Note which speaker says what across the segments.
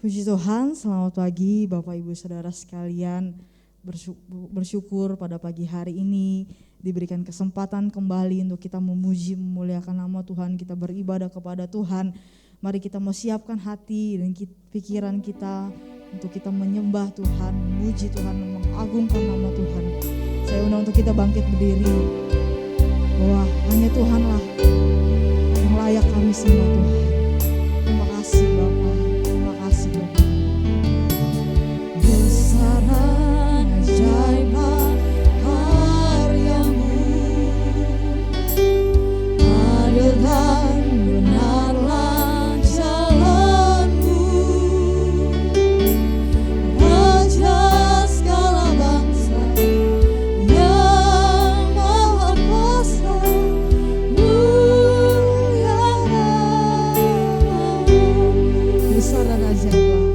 Speaker 1: Puji Tuhan, selamat pagi Bapak Ibu Saudara sekalian. Bersyukur pada pagi hari ini diberikan kesempatan kembali untuk kita memuji memuliakan nama Tuhan, kita beribadah kepada Tuhan. Mari kita mau siapkan hati dan pikiran kita untuk kita menyembah Tuhan, memuji Tuhan, mengagungkan nama Tuhan. Saya undang untuk kita bangkit berdiri, bahwa hanya Tuhanlah yang layak kami sembah Tuhan. Terima kasih Bapa, terima kasih Bapa. Besaran ajaiblah karyamu, adil dan benarlah jalanmu, Raja segala bangsa yang maha kuasa, mulia namamu. Besaran ajaiblah,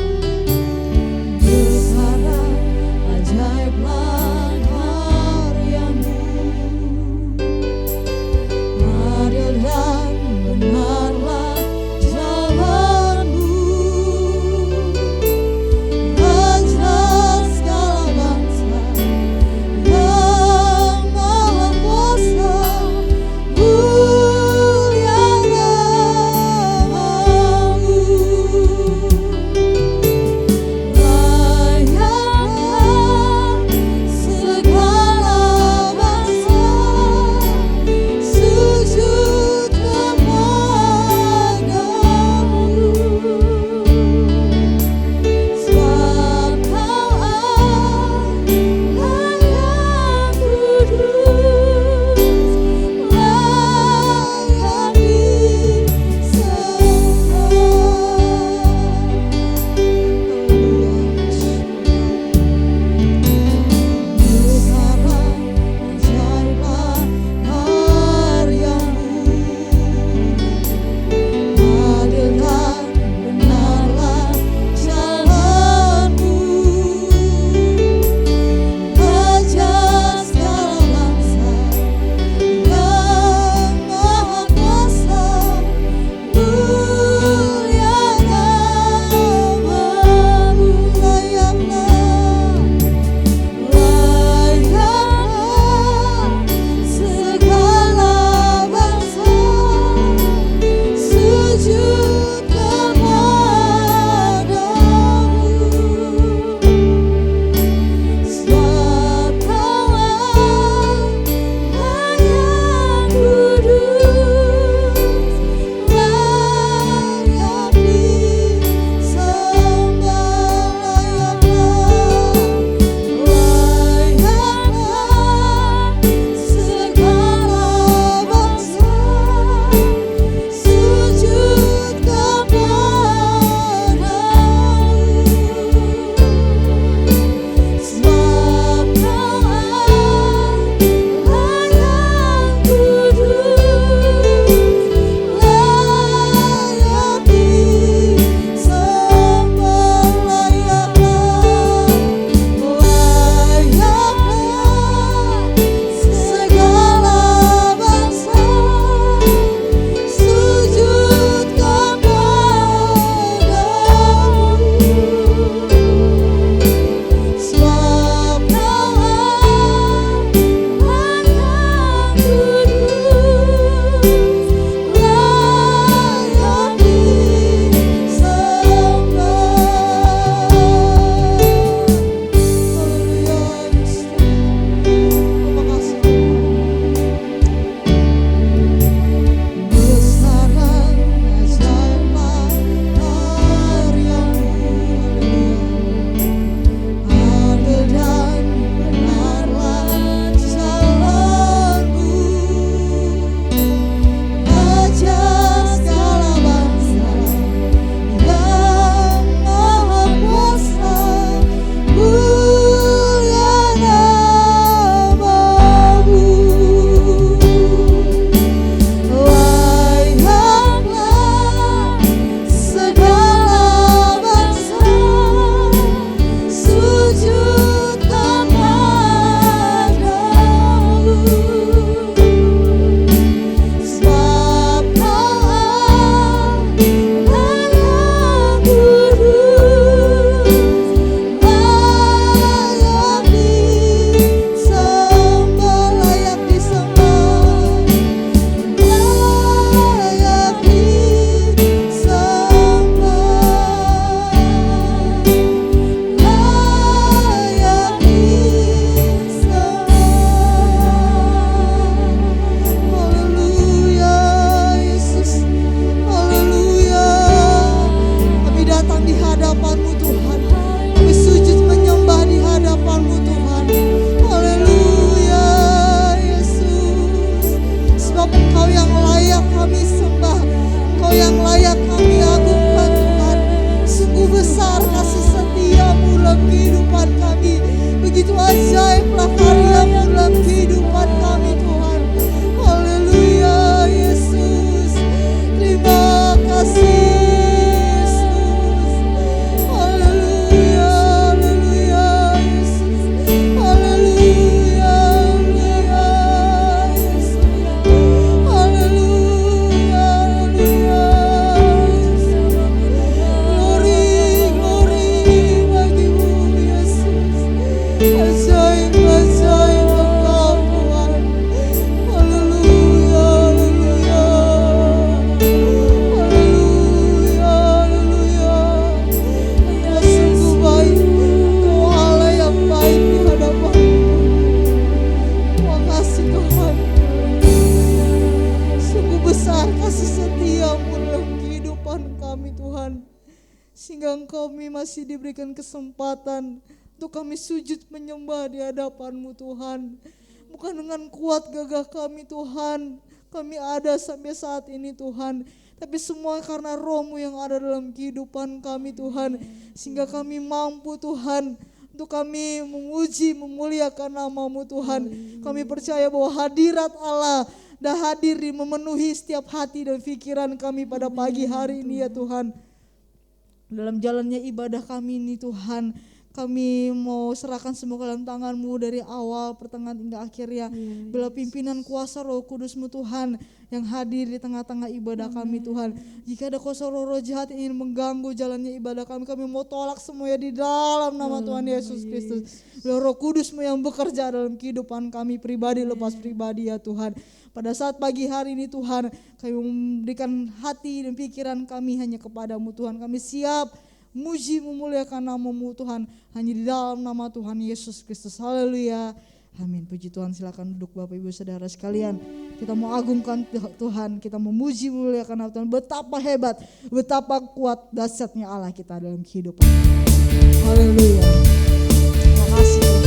Speaker 1: besaran ajaiblah karyamu, adil dan benarlah jalanmu, Raja segala bangsa yang maha kuasa, mulia namamu. datang di hadapan-Mu Tuhan. Kami sujud menyembah di hadapan-Mu Tuhan. Haleluya Yesus. Sebab Engkau yang layak kami sembah, Engkau yang layak kami agungkan Tuhan. Sungguh besar kasih setia-Mu dalam kehidupan kami. Begitu ajaiblah karya-Mu dalam kehidupan kami Tuhan. Haleluya Yesus. Terima kasih Yesus. Haleluya, haleluya Yesus. Haleluya, haleluya Yesus. Haleluya, haleluya Yesus. Glory, glory bagi-Mu Yesus. Ajaib, ajaib Engkau Tuhan. Haleluya, haleluya. Haleluya, haleluya. Engkau sungguh baik, Engkau Allah yang baik di hadapan-Mu. Terima kasih Tuhan. Sungguh besar kasih setia-Mu dalam kehidupan kami Tuhan. Sehingga kami masih diberikan kesempatan untuk kami sujud menyembah di hadapan-Mu Tuhan. Bukan dengan kuat gagah kami Tuhan, kami ada sampai saat ini Tuhan. Tapi semua karena Roh-Mu yang ada dalam kehidupan kami Tuhan. Sehingga kami mampu Tuhan untuk kami memuji, memuliakan nama-Mu Tuhan. Kami percaya bahwa hadirat Allah dah hadir memenuhi setiap hati dan pikiran kami pada pagi hari ini ya Tuhan. Dalam jalannya ibadah kami ini Tuhan, kami mau serahkan semua ke dalam tangan-Mu dari awal, pertengahan hingga akhirnya. Bila pimpinan kuasa Roh Kudus-Mu Tuhan yang hadir di tengah-tengah ibadah kami Tuhan. Jika ada kuasa roh jahat yang ingin mengganggu jalannya ibadah kami mau tolak semuanya di dalam nama Tuhan Yesus Kristus. Bila Roh Kudus-Mu yang bekerja dalam kehidupan kami pribadi lepas pribadi ya Tuhan. Pada saat pagi hari ini Tuhan, kami memberikan hati dan pikiran kami hanya kepada-Mu Tuhan. Kami siap muji memuliakan nama-Mu Tuhan hanya di dalam nama Tuhan Yesus Kristus. Haleluya. Amin. Puji Tuhan, silakan duduk Bapak Ibu Saudara sekalian. Kita mau agungkan Tuhan, kita memuji memuliakan nama Tuhan. Betapa hebat, betapa kuat dahsyatnya Allah kita dalam kehidupan. Haleluya. Terima kasih Tuhan.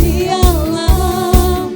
Speaker 2: Dialah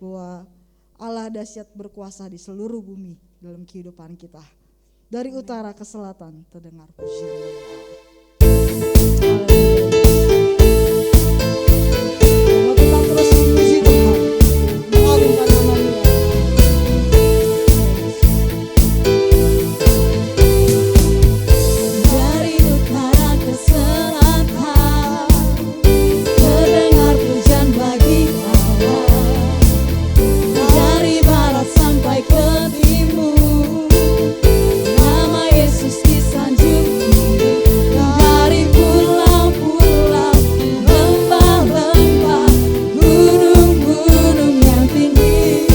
Speaker 1: bahwa Allah dahsyat berkuasa di seluruh bumi dalam kehidupan kita. Dari utara ke selatan terdengar pujian bagi Allah. Kita terus memuji Tuhan, mengagungkan nama-Nya.
Speaker 2: Dari utara ke selatan terdengar pujian bagi Allah. Dari barat sampai ke timur nama Yesus disanjung tinggi. Dari pulau-pulau, lembah-lembah, gunung-gunung yang tinggi,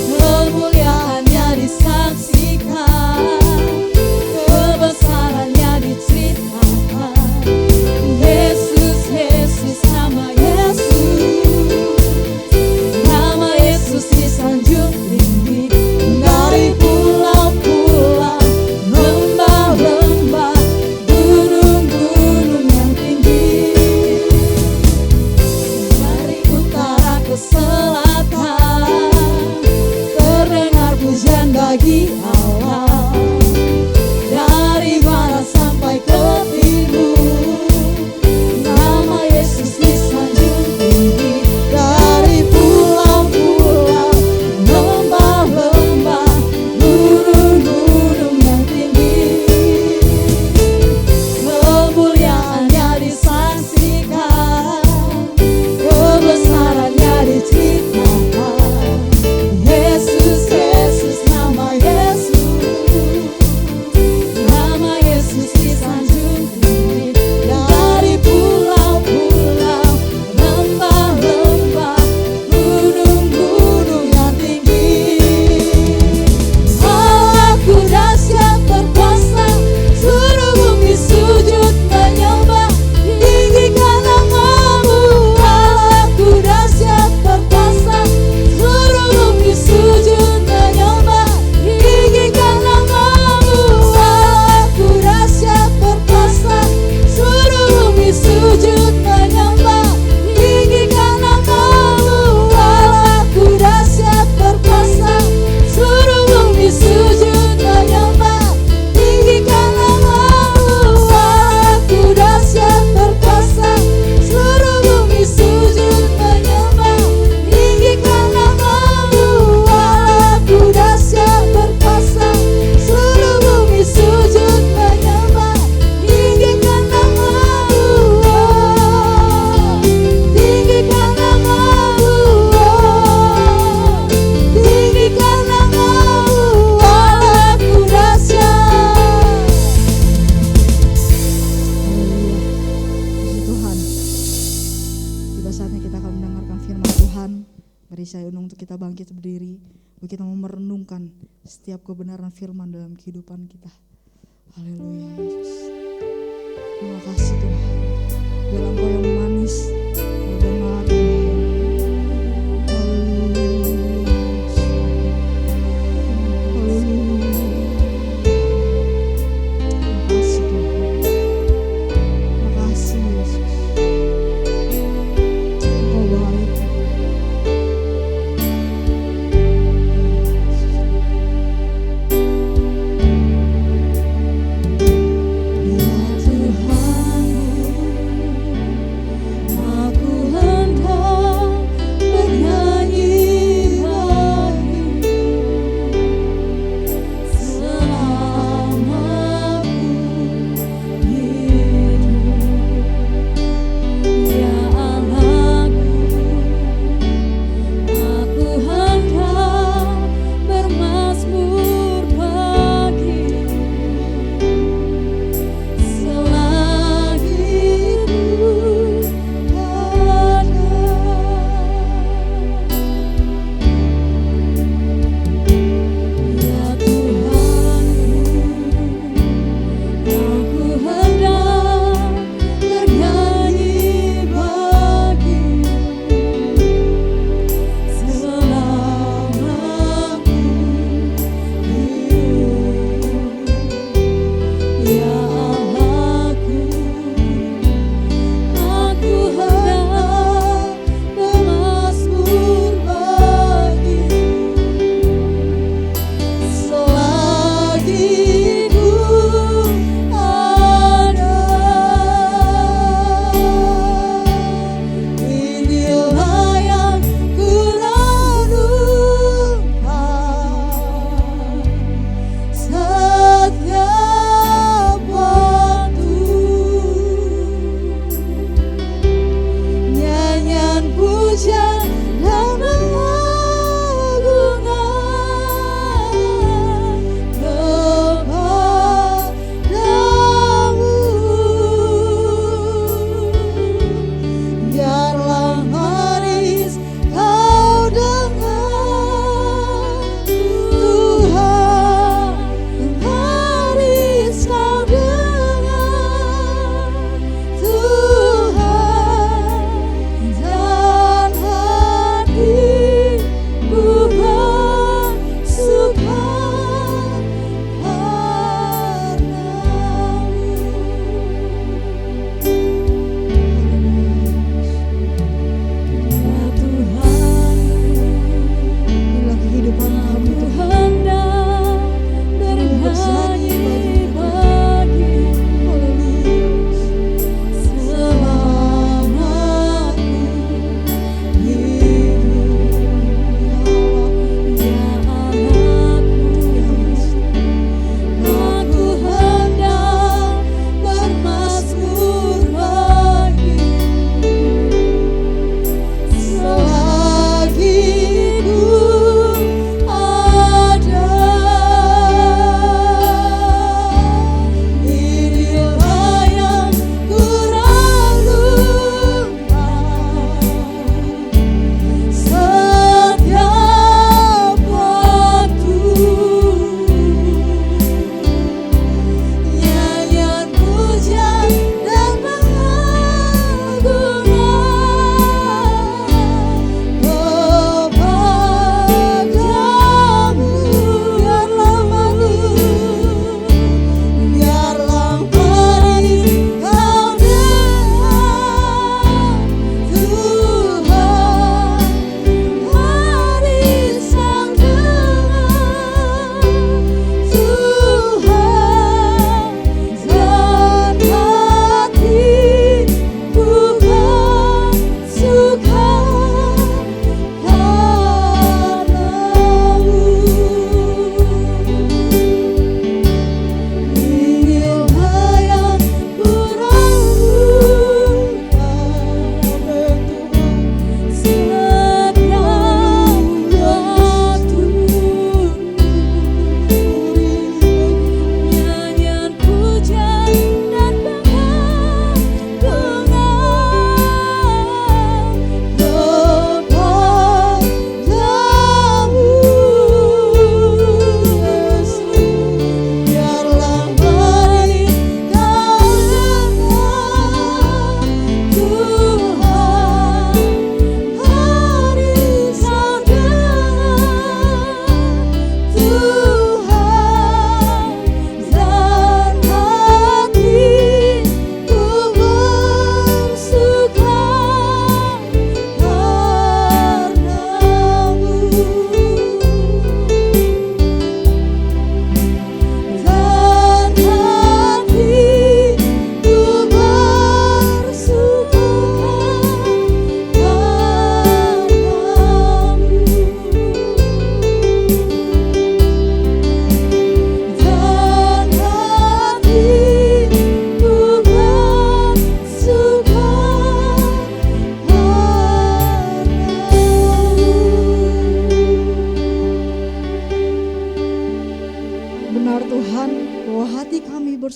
Speaker 2: kemuliaannya disaksikan, kebesarannya diceritakan. Yesus, Yesus, nama Yesus disanjung tinggi. Dari pulau-pulau, lembah-lembah, gunung-gunung yang tinggi, dari utara ke selatan terdengar pujian bagi Allah. Dari barat sampai ke timur nama Yesus disanjung tinggi. Dari pulau-pulau, lembah-lembah, gunung-gunung yang tinggi, kemuliaannya disaksikan, kebesarannya diceritakan. Yesus, Yesus, nama Yesus disanjung tinggi. Dari pulau-pulau, lembah-lembah, gunung-gunung yang tinggi, Allahku dahsyat berkuasa, seluruh bumi sujud menyembah, tinggikan nama-Mu. Allahku dahsyat berkuasa, seluruh bumi sujud menyembah, tinggikan nama-Mu. Allahku dahsyat berkuasa, seluruh bumi sujud menyembah, tinggikan nama-Mu. Allahku dahsyat berkuasa, seluruh bumi sujud menyembah, tinggikan nama-Mu. Allahku dahsyat berkuasa, seluruh bumi sujud menyembah, tinggikan nama-Mu. Allahku dahsyat berkuasa, seluruh bumi sujud menyembah, tinggikan nama-Mu. Tinggikan nama-Mu. Tinggikan nama-Mu. Allahku dahsyat.
Speaker 1: Puji Tuhan. Tiba saatnya kita akan mendengarkan firman Tuhan. Beri saya untuk kita bangkit berdiri, untuk kita mau merenungkan setiap kebenaran firman dalam kehidupan kita. Haleluya Yesus. Terima kasih Tuhan. Biarlah Engkau yang manis, Engkau benar, Haleluya Yesus. Haleluya. Terima kasih Tuhan. Terima kasih Yesus. Engkau baik.
Speaker 2: Ya Tuhan,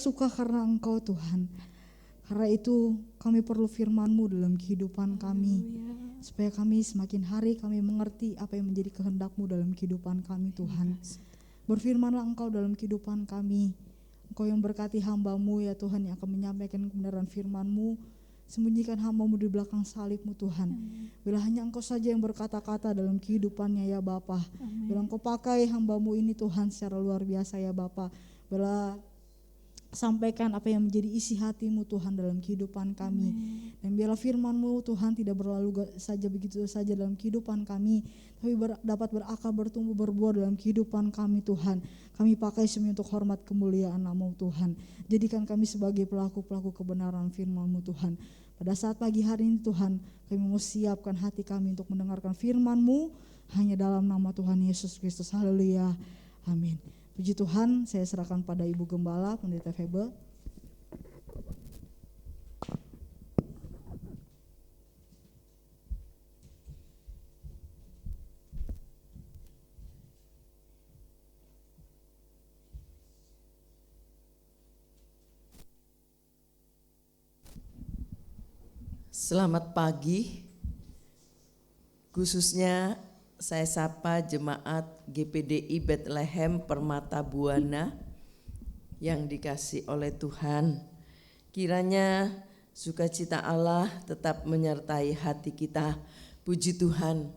Speaker 1: suka karena Engkau Tuhan. Karena itu kami perlu firman-Mu dalam kehidupan kami. Supaya kami semakin hari kami mengerti apa yang menjadi kehendak-Mu dalam kehidupan kami Tuhan. Berfirmanlah Engkau dalam kehidupan kami. Engkau yang berkati hamba-Mu ya Tuhan, yang akan menyampaikan kebenaran firman-Mu. Sembunyikan hamba-Mu di belakang salib-Mu Tuhan. Bila hanya Engkau saja yang berkata-kata dalam kehidupannya ya Bapa. Bila Engkau pakai hamba-Mu ini Tuhan secara luar biasa ya Bapa. Bila sampaikan apa yang menjadi isi hati-Mu Tuhan dalam kehidupan kami. Dan biarlah firman-Mu Tuhan tidak berlalu saja begitu saja dalam kehidupan kami, tapi dapat berakar, bertumbuh, berbuah dalam kehidupan kami Tuhan. Kami pakai semua untuk hormat kemuliaan nama-Mu Tuhan. Jadikan kami sebagai pelaku-pelaku kebenaran firman-Mu Tuhan. Pada saat pagi hari ini Tuhan, kami mau siapkan hati kami untuk mendengarkan firman-Mu hanya dalam nama Tuhan Yesus Kristus. Haleluya. Amin. Puji Tuhan, saya serahkan pada Ibu Gembala, Pendeta Febe.
Speaker 3: Selamat pagi, khususnya saya sapa jemaat GPDI Bethlehem Permata Buana yang dikasih oleh Tuhan. Kiranya sukacita Allah tetap menyertai hati kita. Puji Tuhan.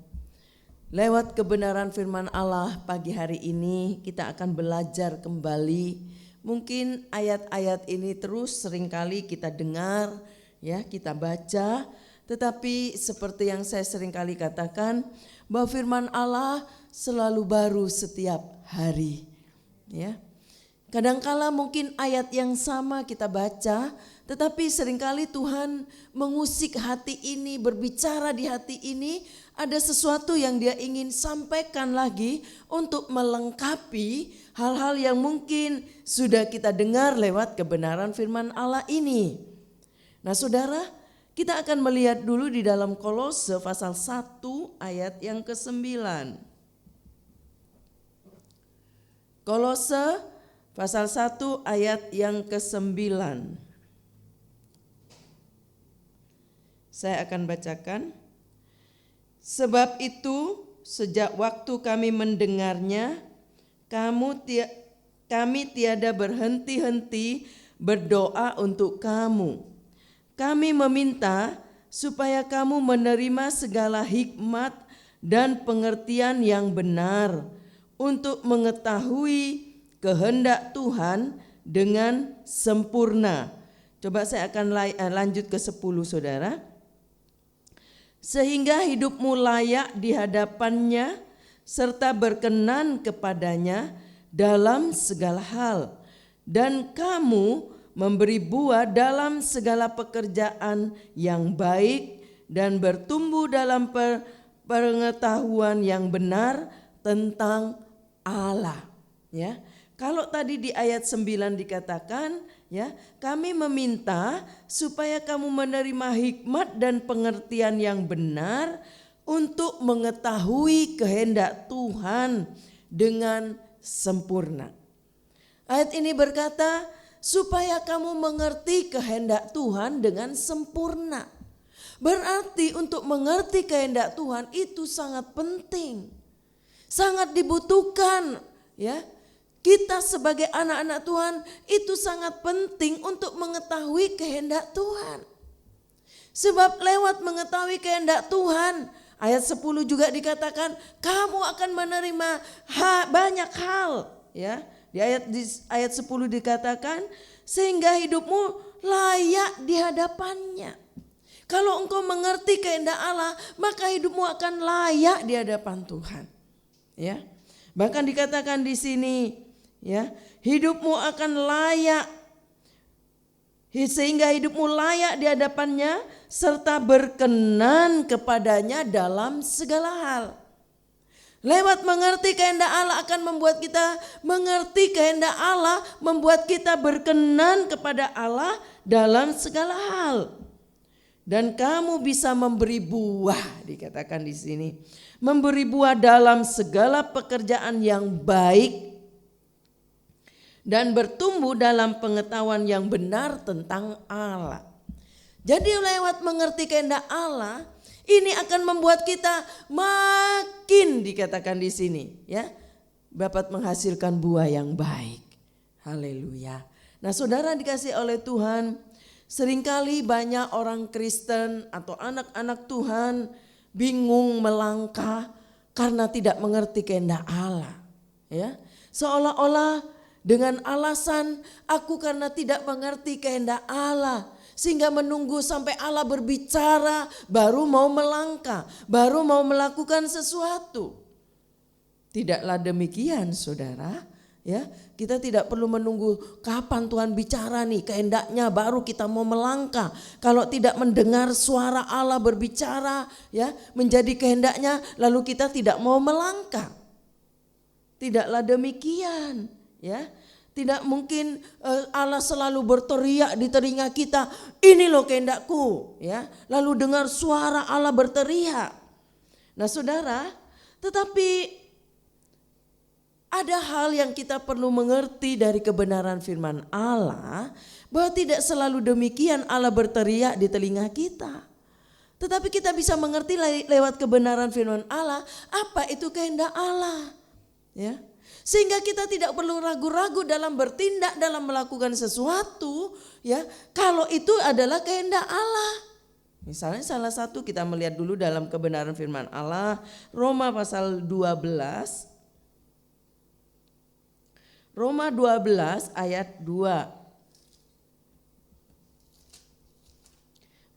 Speaker 3: Lewat kebenaran firman Allah pagi hari ini kita akan belajar kembali. Mungkin ayat-ayat ini terus seringkali kita dengar, ya, kita baca, tetapi seperti yang saya seringkali katakan, bahwa firman Allah selalu baru setiap hari. Ya. Kadangkala mungkin ayat yang sama kita baca, tetapi seringkali Tuhan mengusik hati ini, berbicara di hati ini, ada sesuatu yang Dia ingin sampaikan lagi untuk melengkapi hal-hal yang mungkin sudah kita dengar lewat kebenaran firman Allah ini. Nah saudara, kita akan melihat dulu di dalam Kolose pasal 1 ayat yang ke-9. Kolose pasal 1 ayat yang ke-9. Saya akan bacakan. Sebab itu sejak waktu kami mendengarnya, kami tiada berhenti-henti berdoa untuk kamu. Kami meminta supaya kamu menerima segala hikmat dan pengertian yang benar untuk mengetahui kehendak Tuhan dengan sempurna. Coba saya akan lanjut ke 10 saudara. Sehingga hidupmu layak di hadapannya serta berkenan kepadanya dalam segala hal. Dan kamu memberi buah dalam segala pekerjaan yang baik dan bertumbuh dalam pengetahuan yang benar tentang Allah. Ya, kalau tadi di ayat 9 dikatakan, ya, kami meminta supaya kamu menerima hikmat dan pengertian yang benar untuk mengetahui kehendak Tuhan dengan sempurna. Ayat ini berkata, supaya kamu mengerti kehendak Tuhan dengan sempurna. Berarti untuk mengerti kehendak Tuhan itu sangat penting. Sangat dibutuhkan, ya. Kita sebagai anak-anak Tuhan itu sangat penting untuk mengetahui kehendak Tuhan. Sebab lewat mengetahui kehendak Tuhan, ayat 10 juga dikatakan kamu akan menerima banyak hal, ya. Di ayat 10 dikatakan sehingga hidupmu layak di hadapannya. Kalau engkau mengerti kehendak Allah, maka hidupmu akan layak di hadapan Tuhan. Ya. Bahkan dikatakan di sini, ya, hidupmu akan layak sehingga hidupmu layak di hadapannya serta berkenan kepadanya dalam segala hal. Lewat mengerti kehendak Allah akan membuat kita mengerti kehendak Allah, membuat kita berkenan kepada Allah dalam segala hal. Dan kamu bisa memberi buah, dikatakan di sini. Memberi buah dalam segala pekerjaan yang baik dan bertumbuh dalam pengetahuan yang benar tentang Allah. Jadi lewat mengerti kehendak Allah, ini akan membuat kita makin dikatakan di sini ya, dapat menghasilkan buah yang baik. Haleluya. Nah, saudara dikasih oleh Tuhan, seringkali banyak orang Kristen atau anak-anak Tuhan bingung melangkah karena tidak mengerti kehendak Allah. Ya, seolah-olah dengan alasan aku karena tidak mengerti kehendak Allah, sehingga menunggu sampai Allah berbicara baru mau melangkah, baru mau melakukan sesuatu. Tidaklah demikian, saudara. Ya, kita tidak perlu menunggu kapan Tuhan bicara nih kehendaknya baru kita mau melangkah. Kalau tidak mendengar suara Allah berbicara ya menjadi kehendaknya lalu kita tidak mau melangkah. Tidaklah demikian ya. Tidak mungkin Allah selalu berteriak di telinga kita, ini loh kehendakku ya. Lalu dengar suara Allah berteriak. Nah, saudara, tetapi ada hal yang kita perlu mengerti dari kebenaran firman Allah, bahwa tidak selalu demikian Allah berteriak di telinga kita. Tetapi kita bisa mengerti lewat kebenaran firman Allah, apa itu kehendak Allah. Ya. Sehingga kita tidak perlu ragu-ragu dalam bertindak, dalam melakukan sesuatu, ya, kalau itu adalah kehendak Allah. Misalnya salah satu kita melihat dulu dalam kebenaran firman Allah, Roma pasal 12. Roma 12 ayat 2.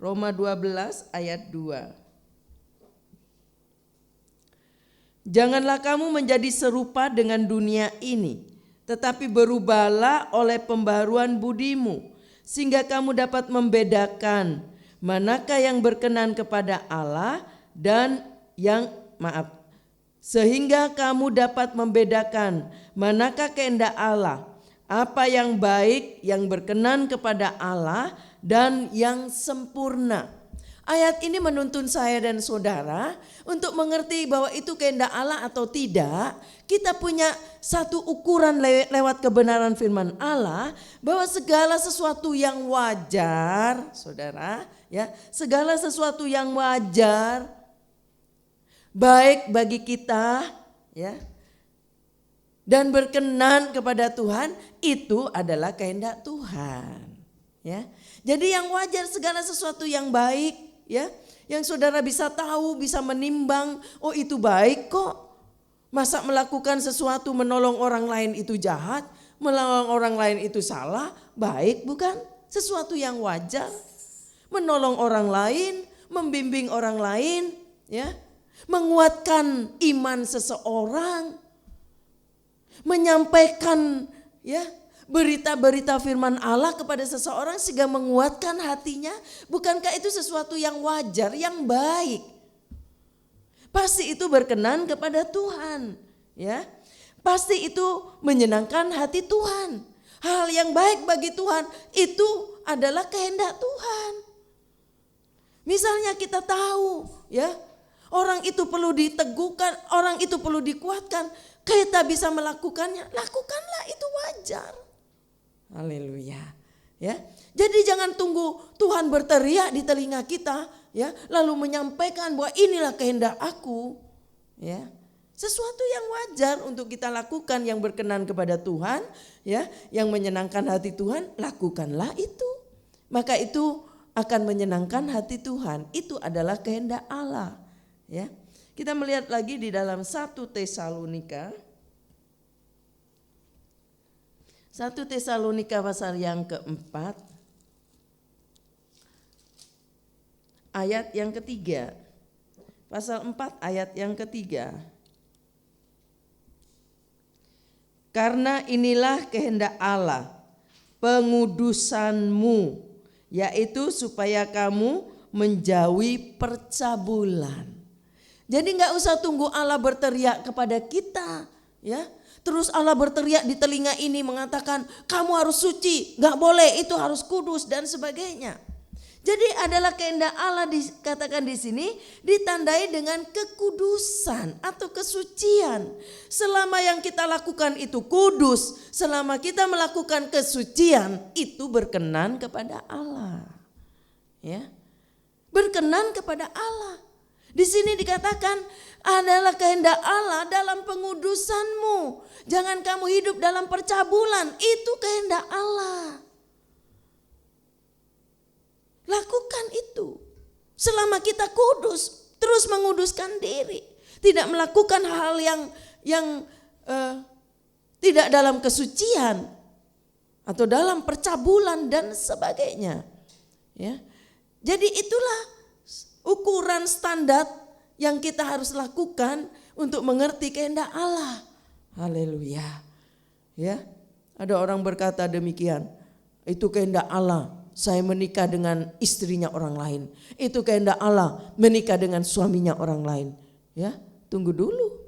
Speaker 3: Roma 12 ayat 2. Janganlah kamu menjadi serupa dengan dunia ini, tetapi berubahlah oleh pembaharuan budimu, sehingga kamu dapat membedakan manakah yang berkenan kepada Allah dan sehingga kamu dapat membedakan manakah kehendak Allah, apa yang baik, yang berkenan kepada Allah dan yang sempurna. Ayat ini menuntun saya dan saudara untuk mengerti bahwa itu kehendak Allah atau tidak. Kita punya satu ukuran lewat kebenaran firman Allah, bahwa segala sesuatu yang wajar, saudara, ya, segala sesuatu yang wajar baik bagi kita ya dan berkenan kepada Tuhan, itu adalah kehendak Tuhan ya. Jadi yang wajar, segala sesuatu yang baik ya, yang saudara bisa tahu, bisa menimbang, oh itu baik kok. Masa melakukan sesuatu menolong orang lain itu jahat, menolong orang lain itu salah? Baik bukan? Sesuatu yang wajar. Menolong orang lain, membimbing orang lain ya, menguatkan iman seseorang, menyampaikan ya berita-berita firman Allah kepada seseorang sehingga menguatkan hatinya, bukankah itu sesuatu yang wajar, yang baik? Pasti itu berkenan kepada Tuhan, ya. Pasti itu menyenangkan hati Tuhan. Hal yang baik bagi Tuhan itu adalah kehendak Tuhan. Misalnya kita tahu, ya, orang itu perlu diteguhkan, orang itu perlu dikuatkan, kita bisa melakukannya, lakukanlah, itu wajar. Haleluya. Ya. Jadi jangan tunggu Tuhan berteriak di telinga kita, ya, lalu menyampaikan bahwa inilah kehendak aku, ya. Sesuatu yang wajar untuk kita lakukan yang berkenan kepada Tuhan, ya, yang menyenangkan hati Tuhan, lakukanlah itu. Maka itu akan menyenangkan hati Tuhan. Itu adalah kehendak Allah, ya. Kita melihat lagi di dalam 1 Tesalonika. 1 Tesalonika pasal yang keempat, ayat yang ketiga. Pasal 4 ayat yang ketiga. Karena inilah kehendak Allah, pengudusanmu, yaitu supaya kamu menjauhi percabulan. Jadi enggak usah tunggu Allah berteriak kepada kita, ya. Terus Allah berteriak di telinga ini mengatakan kamu harus suci, enggak boleh, itu harus kudus dan sebagainya. Jadi adalah kehendak Allah dikatakan di sini ditandai dengan kekudusan atau kesucian. Selama yang kita lakukan itu kudus, selama kita melakukan kesucian itu berkenan kepada Allah. Ya. Berkenan kepada Allah. Di sini dikatakan adalah kehendak Allah dalam pengudusanmu. Jangan kamu hidup dalam percabulan, itu kehendak Allah. Lakukan itu. Selama kita kudus, terus menguduskan diri. Tidak melakukan hal yang tidak dalam kesucian atau dalam percabulan dan sebagainya. Ya. Jadi itulah ukuran standar yang kita harus lakukan untuk mengerti kehendak Allah. Haleluya. Ya. Ada orang berkata demikian. Itu kehendak Allah. Saya menikah dengan istrinya orang lain. Itu kehendak Allah, menikah dengan suaminya orang lain. Ya, tunggu dulu.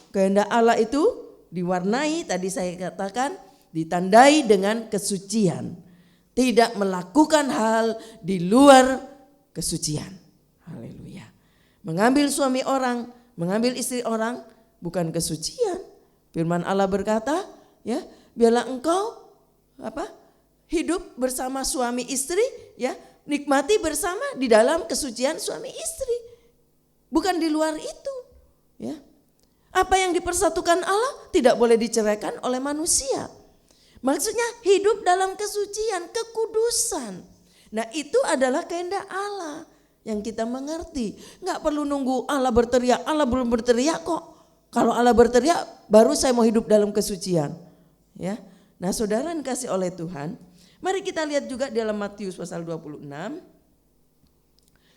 Speaker 3: Kehendak Allah itu diwarnai, tadi saya katakan, ditandai dengan kesucian. Tidak melakukan hal di luar kesucian. Haleluya. Mengambil suami orang, mengambil istri orang bukan kesucian. Firman Allah berkata, ya, biarlah engkau hidup bersama suami istri, ya, nikmati bersama di dalam kesucian suami istri. Bukan di luar itu, ya. Apa yang dipersatukan Allah tidak boleh diceraikan oleh manusia. Maksudnya hidup dalam kesucian, kekudusan. Nah, itu adalah kehendak Allah yang kita mengerti. Enggak perlu nunggu Allah berteriak, Allah belum berteriak kok. Kalau Allah berteriak baru saya mau hidup dalam kesucian, ya. Nah, saudara yang dikasih oleh Tuhan, mari kita lihat juga dalam Matius pasal 26.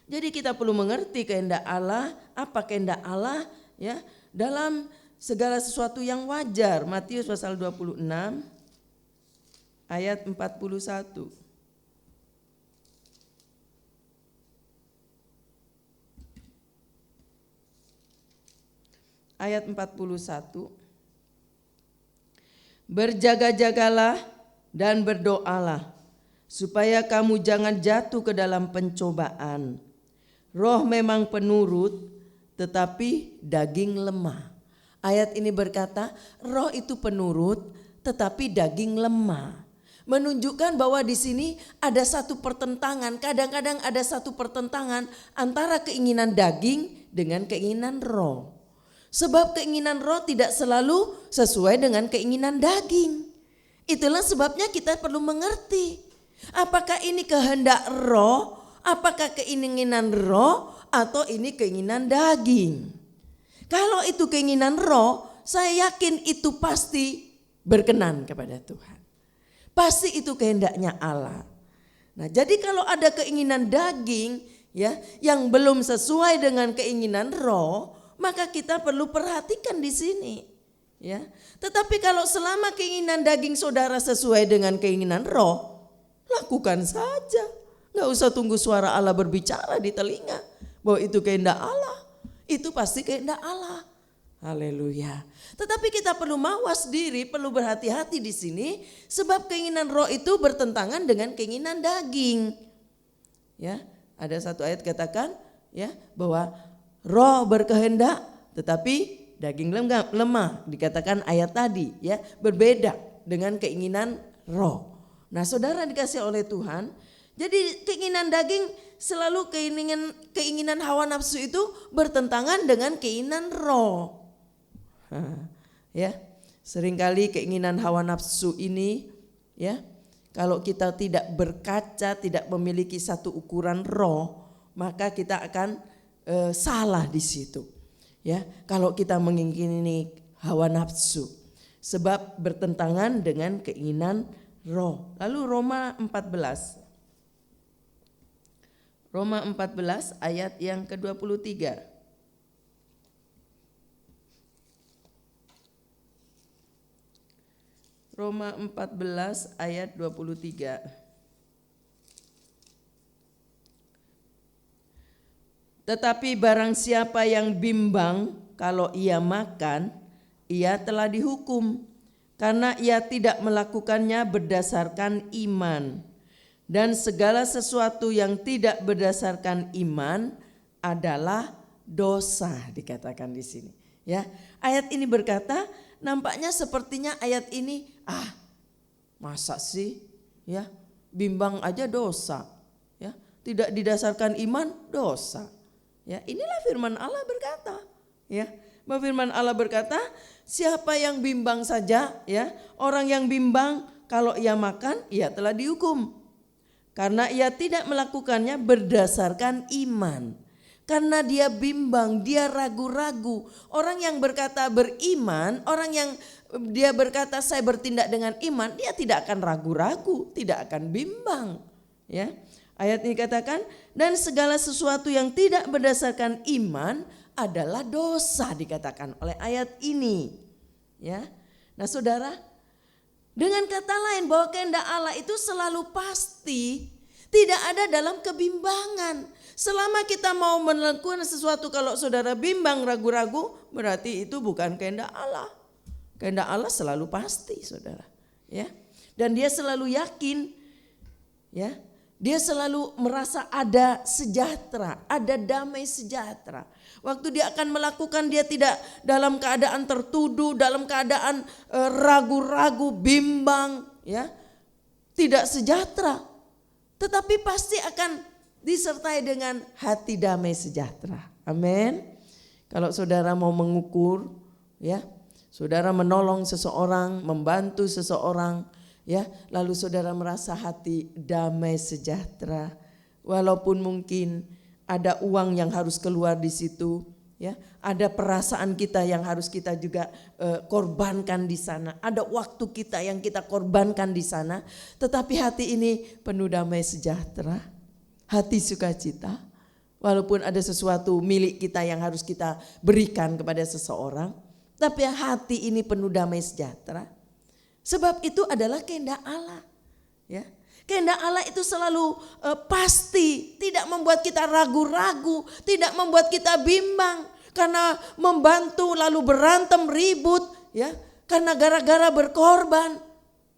Speaker 3: Jadi kita perlu mengerti kehendak Allah, apa kehendak Allah, ya, dalam segala sesuatu yang wajar. Matius pasal 26 ayat 41. Ayat 41. Berjaga-jagalah dan berdoalah supaya kamu jangan jatuh ke dalam pencobaan. Roh memang penurut tetapi daging lemah. Ayat ini berkata roh itu penurut tetapi daging lemah. Menunjukkan bahwa di sini ada satu pertentangan, kadang-kadang ada satu pertentangan antara keinginan daging dengan keinginan roh. Sebab keinginan roh tidak selalu sesuai dengan keinginan daging. Itulah sebabnya kita perlu mengerti. Apakah ini kehendak roh, apakah keinginan roh, atau ini keinginan daging. Kalau itu keinginan roh, saya yakin itu pasti berkenan kepada Tuhan. Pasti itu kehendaknya Allah. Nah, jadi kalau ada keinginan daging, ya, yang belum sesuai dengan keinginan roh, maka kita perlu perhatikan di sini, ya. Tetapi kalau selama keinginan daging saudara sesuai dengan keinginan roh, lakukan saja. Nggak usah tunggu suara Allah berbicara di telinga bahwa itu kehendak Allah. Itu pasti kehendak Allah. Haleluya. Tetapi kita perlu mawas diri, perlu berhati-hati di sini, sebab keinginan roh itu bertentangan dengan keinginan daging. Ya, ada satu ayat katakan, ya, bahwa roh berkehendak tetapi daging lemah, dikatakan ayat tadi, ya, berbeda dengan keinginan roh. Nah, saudara dikasih oleh Tuhan, jadi keinginan daging selalu keinginan hawa nafsu itu bertentangan dengan keinginan roh. Ya, seringkali keinginan hawa nafsu ini, ya, kalau kita tidak berkaca, tidak memiliki satu ukuran roh, maka kita akan salah di situ, ya. Kalau kita mengingini hawa nafsu, sebab bertentangan dengan keinginan roh. Lalu Roma 14 ayat yang ke-23. Roma 14 ayat 23. Tetapi barang siapa yang bimbang kalau ia makan, ia telah dihukum, karena ia tidak melakukannya berdasarkan iman. Dan segala sesuatu yang tidak berdasarkan iman adalah dosa, dikatakan di sini. Ya, ayat ini berkata, nampaknya sepertinya ayat ini, masa sih, ya, bimbang aja dosa, ya, tidak didasarkan iman dosa. Ya, inilah firman Allah berkata, ya, bahwa firman Allah berkata, siapa yang bimbang saja, ya, orang yang bimbang kalau ia makan, ia telah dihukum. Karena ia tidak melakukannya berdasarkan iman. Karena dia bimbang, dia ragu-ragu. Orang yang berkata beriman, orang yang dia berkata saya bertindak dengan iman, dia tidak akan ragu-ragu, tidak akan bimbang. Ya, ayat ini katakan, dan segala sesuatu yang tidak berdasarkan iman adalah dosa, dikatakan oleh ayat ini. Ya, nah saudara, dengan kata lain bahwa kehendak Allah itu selalu pasti, tidak ada dalam kebimbangan. Selama kita mau melakukan sesuatu, kalau saudara bimbang, ragu-ragu, berarti itu bukan kehendak Allah. Kehendak Allah selalu pasti, saudara. Ya, dan dia selalu yakin, ya, dia selalu merasa ada sejahtera, ada damai sejahtera. Waktu dia akan melakukan, dia tidak dalam keadaan tertuduh, dalam keadaan ragu-ragu, bimbang, ya, tidak sejahtera. Tetapi pasti akan disertai dengan hati damai sejahtera. Amin. Kalau saudara mau mengukur, ya, saudara menolong seseorang, membantu seseorang, ya, lalu saudara merasa hati damai sejahtera, walaupun mungkin ada uang yang harus keluar di situ, ya, ada perasaan kita yang harus kita juga korbankan di sana, ada waktu kita yang kita korbankan di sana, tetapi hati ini penuh damai sejahtera, hati sukacita, walaupun ada sesuatu milik kita yang harus kita berikan kepada seseorang, tapi hati ini penuh damai sejahtera. Sebab itu adalah kehendak Allah, ya. Kehendak Allah itu selalu pasti, tidak membuat kita ragu-ragu, tidak membuat kita bimbang karena membantu lalu berantem ribut, ya, karena gara-gara berkorban,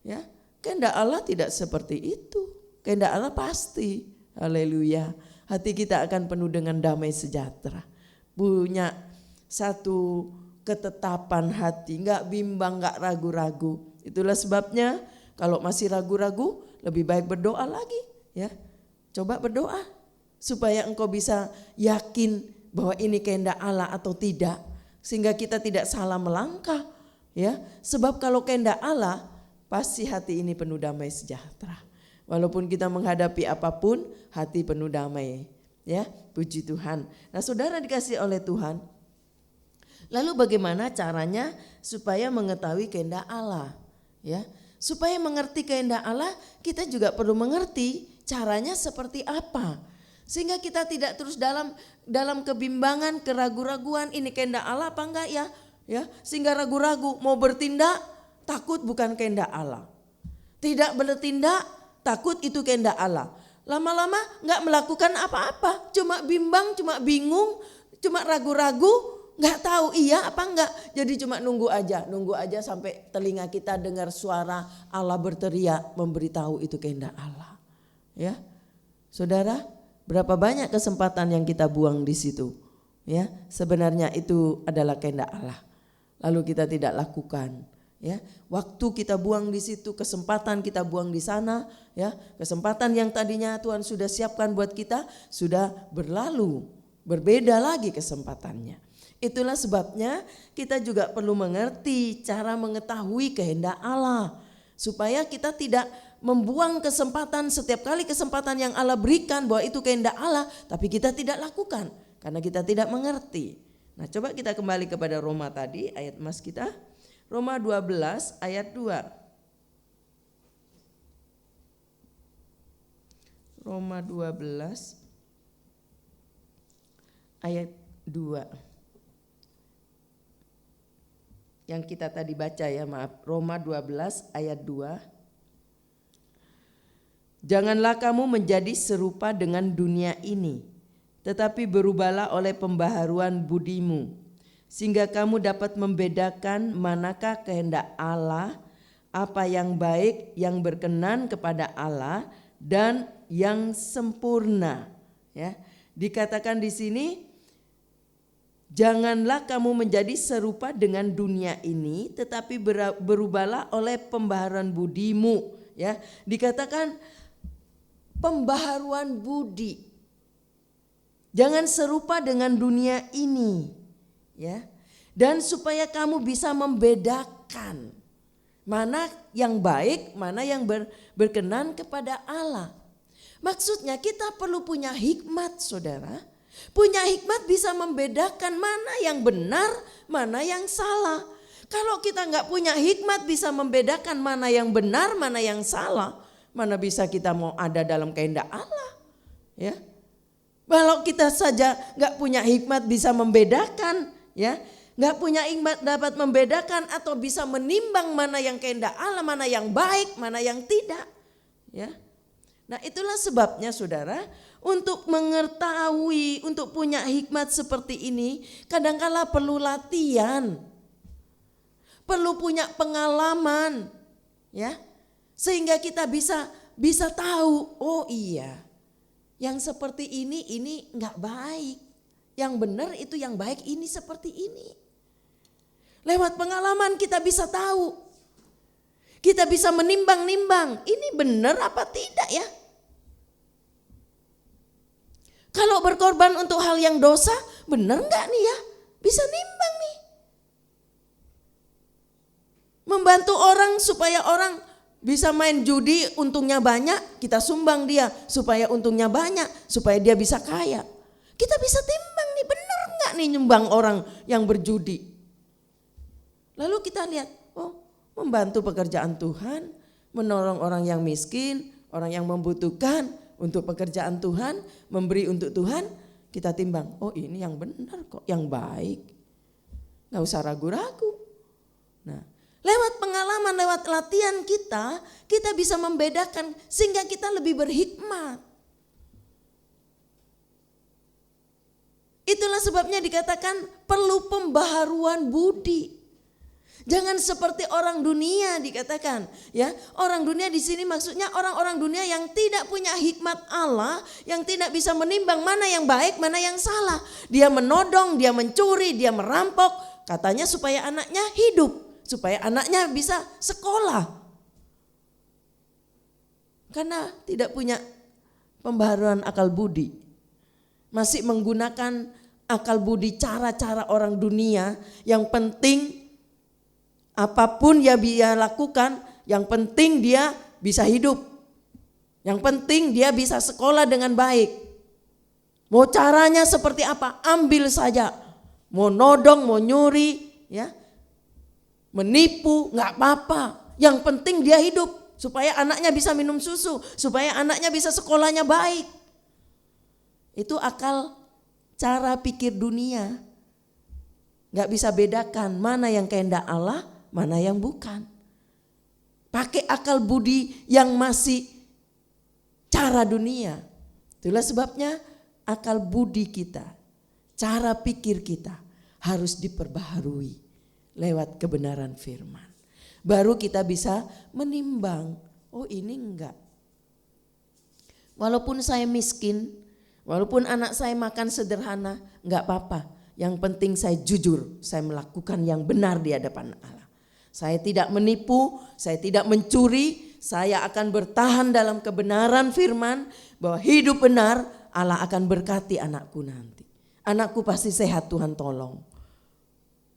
Speaker 3: ya. Kehendak Allah tidak seperti itu. Kehendak Allah pasti, haleluya. Hati kita akan penuh dengan damai sejahtera, punya satu ketetapan hati, nggak bimbang, nggak ragu-ragu. Itulah sebabnya kalau masih ragu-ragu, lebih baik berdoa lagi, ya. Coba berdoa supaya engkau bisa yakin bahwa ini kehendak Allah atau tidak, sehingga kita tidak salah melangkah, ya. Sebab kalau kehendak Allah, pasti hati ini penuh damai sejahtera. Walaupun kita menghadapi apapun, hati penuh damai, ya. Puji Tuhan. Nah, saudara dikasih oleh Tuhan. Lalu bagaimana caranya supaya mengetahui kehendak Allah, ya? Supaya mengerti kehendak Allah, kita juga perlu mengerti caranya seperti apa. Sehingga kita tidak terus dalam kebimbangan, keraguan-raguan, ini kehendak Allah apa enggak ya? Ya, sehingga ragu-ragu, mau bertindak takut bukan kehendak Allah. Tidak bertindak takut itu kehendak Allah. Lama-lama enggak melakukan apa-apa, cuma bimbang, cuma bingung, cuma ragu-ragu. Nggak tahu iya apa enggak, jadi cuma nunggu aja sampai telinga kita dengar suara Allah berteriak memberitahu itu kehendak Allah. Ya, saudara, berapa banyak kesempatan yang kita buang di situ, ya, sebenarnya itu adalah kehendak Allah, lalu kita tidak lakukan, ya. Waktu kita buang di situ, kesempatan kita buang di sana, ya, kesempatan yang tadinya Tuhan sudah siapkan buat kita sudah berlalu, berbeda lagi kesempatannya. Itulah sebabnya kita juga perlu mengerti cara mengetahui kehendak Allah. Supaya kita tidak membuang kesempatan, setiap kali kesempatan yang Allah berikan bahwa itu kehendak Allah, tapi kita tidak lakukan karena kita tidak mengerti. Nah, coba kita kembali kepada Roma tadi, ayat emas kita. Roma 12 ayat 2. Roma 12 ayat 2. Yang kita tadi baca ya, maaf, Roma 12 ayat 2. Janganlah kamu menjadi serupa dengan dunia ini, tetapi berubahlah oleh pembaharuan budimu, sehingga kamu dapat membedakan manakah kehendak Allah, apa yang baik, yang berkenan kepada Allah, dan yang sempurna. Ya, dikatakan di sini, janganlah kamu menjadi serupa dengan dunia ini, tetapi berubahlah oleh pembaharuan budimu. Ya, dikatakan pembaharuan budi. Jangan serupa dengan dunia ini, ya. Dan supaya kamu bisa membedakan mana yang baik, mana yang berkenan kepada Allah. Maksudnya kita perlu punya hikmat, saudara. Punya hikmat bisa membedakan mana yang benar, mana yang salah. Kalau kita nggak punya hikmat bisa membedakan mana yang benar, mana yang salah, mana bisa kita mau ada dalam kehendak Allah, ya? Kalau kita saja nggak punya hikmat bisa membedakan, ya, nggak punya hikmat dapat membedakan atau bisa menimbang mana yang kehendak Allah, mana yang baik, mana yang tidak, ya. Nah, itulah sebabnya, saudara, untuk mengetahui, untuk punya hikmat seperti ini, kadangkala perlu latihan, perlu punya pengalaman, ya, sehingga kita bisa tahu, oh iya, yang seperti ini nggak baik, yang benar itu yang baik ini seperti ini. Lewat pengalaman kita bisa tahu. Kita bisa menimbang-nimbang, ini benar apa tidak ya? Kalau berkorban untuk hal yang dosa, benar enggak nih ya? Bisa nimbang nih. Membantu orang supaya orang bisa main judi, untungnya banyak, kita sumbang dia supaya untungnya banyak, supaya dia bisa kaya. Kita bisa timbang nih, benar enggak nih nyumbang orang yang berjudi? Lalu kita lihat, oh, membantu pekerjaan Tuhan, menolong orang yang miskin, orang yang membutuhkan untuk pekerjaan Tuhan, memberi untuk Tuhan, kita timbang, oh ini yang benar kok, yang baik. Gak usah ragu-ragu. Nah, lewat pengalaman, lewat latihan kita bisa membedakan sehingga kita lebih berhikmat. Itulah sebabnya dikatakan perlu pembaharuan budi. Jangan seperti orang dunia dikatakan, ya. Orang dunia di sini maksudnya orang-orang dunia yang tidak punya hikmat Allah, yang tidak bisa menimbang mana yang baik, mana yang salah. Dia menodong, dia mencuri, dia merampok, katanya supaya anaknya hidup, supaya anaknya bisa sekolah. Karena tidak punya pembaharuan akal budi. Masih menggunakan akal budi cara-cara orang dunia, yang penting apapun ya dia lakukan, yang penting dia bisa hidup. Yang penting dia bisa sekolah dengan baik. Mau caranya seperti apa? Ambil saja. Mau nodong, mau nyuri, ya. Menipu, enggak apa-apa. Yang penting dia hidup supaya anaknya bisa minum susu, supaya anaknya bisa sekolahnya baik. Itu akal cara pikir dunia. Enggak bisa bedakan mana yang kehendak Allah, mana yang bukan. Pakai akal budi yang masih cara dunia. Itulah sebabnya akal budi kita, cara pikir kita harus diperbaharui lewat kebenaran firman. Baru kita bisa menimbang, oh ini enggak. Walaupun saya miskin, walaupun anak saya makan sederhana, enggak apa-apa. Yang penting saya jujur, saya melakukan yang benar di hadapan Allah. Saya tidak menipu, saya tidak mencuri, saya akan bertahan dalam kebenaran firman bahwa hidup benar Allah akan berkati anakku nanti. Anakku pasti sehat, Tuhan tolong.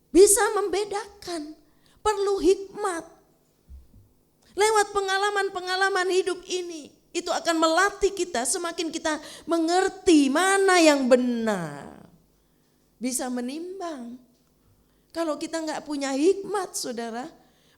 Speaker 3: Bisa membedakan, perlu hikmat. Lewat pengalaman-pengalaman hidup ini, itu akan melatih kita, semakin kita mengerti mana yang benar. Bisa menimbang. Kalau kita nggak punya hikmat, saudara,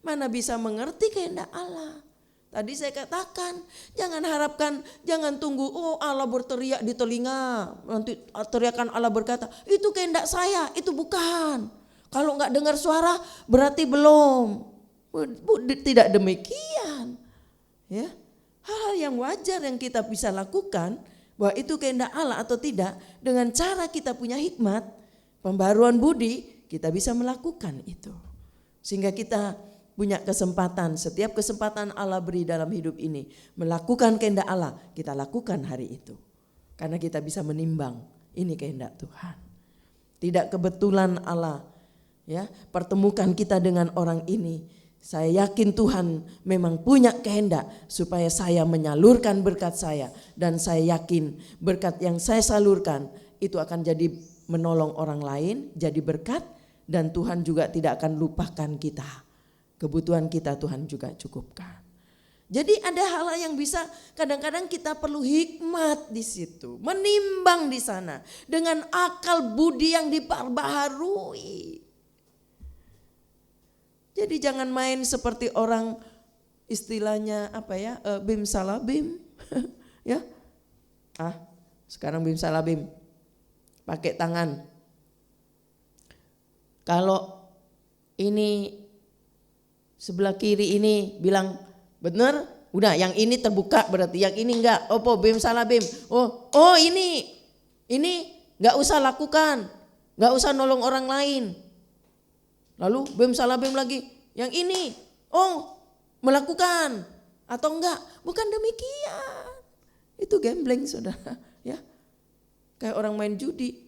Speaker 3: mana bisa mengerti kehendak Allah. Tadi saya katakan, jangan harapkan, jangan tunggu, oh Allah berteriak di telinga, nanti teriakan Allah berkata, itu kehendak saya, itu bukan. Kalau nggak dengar suara, berarti belum. Tidak demikian. Ya, hal-hal yang wajar yang kita bisa lakukan, bahwa itu kehendak Allah atau tidak, dengan cara kita punya hikmat, pembaharuan budi, kita bisa melakukan itu. Sehingga kita punya kesempatan, setiap kesempatan Allah beri dalam hidup ini melakukan kehendak Allah, kita lakukan hari itu. Karena kita bisa menimbang, ini kehendak Tuhan. Tidak kebetulan Allah ya pertemukan kita dengan orang ini. Saya yakin Tuhan memang punya kehendak supaya saya menyalurkan berkat saya. Dan saya yakin berkat yang saya salurkan itu akan jadi menolong orang lain, jadi berkat. Dan Tuhan juga tidak akan lupakan kita. Kebutuhan kita Tuhan juga cukupkan. Jadi ada hal-hal yang bisa kadang-kadang kita perlu hikmat di situ. Menimbang di sana dengan akal budi yang diperbaharui. Jadi jangan main seperti orang istilahnya apa ya, bim salah bim. Ya. Sekarang bim salah bim. Pakai tangan. Kalau ini sebelah kiri ini bilang benar, udah yang ini terbuka berarti, yang ini enggak. Bim salah bim. Ini enggak usah lakukan. Enggak usah nolong orang lain. Lalu bim salah bim lagi. Yang ini, melakukan atau enggak? Bukan demikian. Itu gambling saudara, ya. Kayak orang main judi.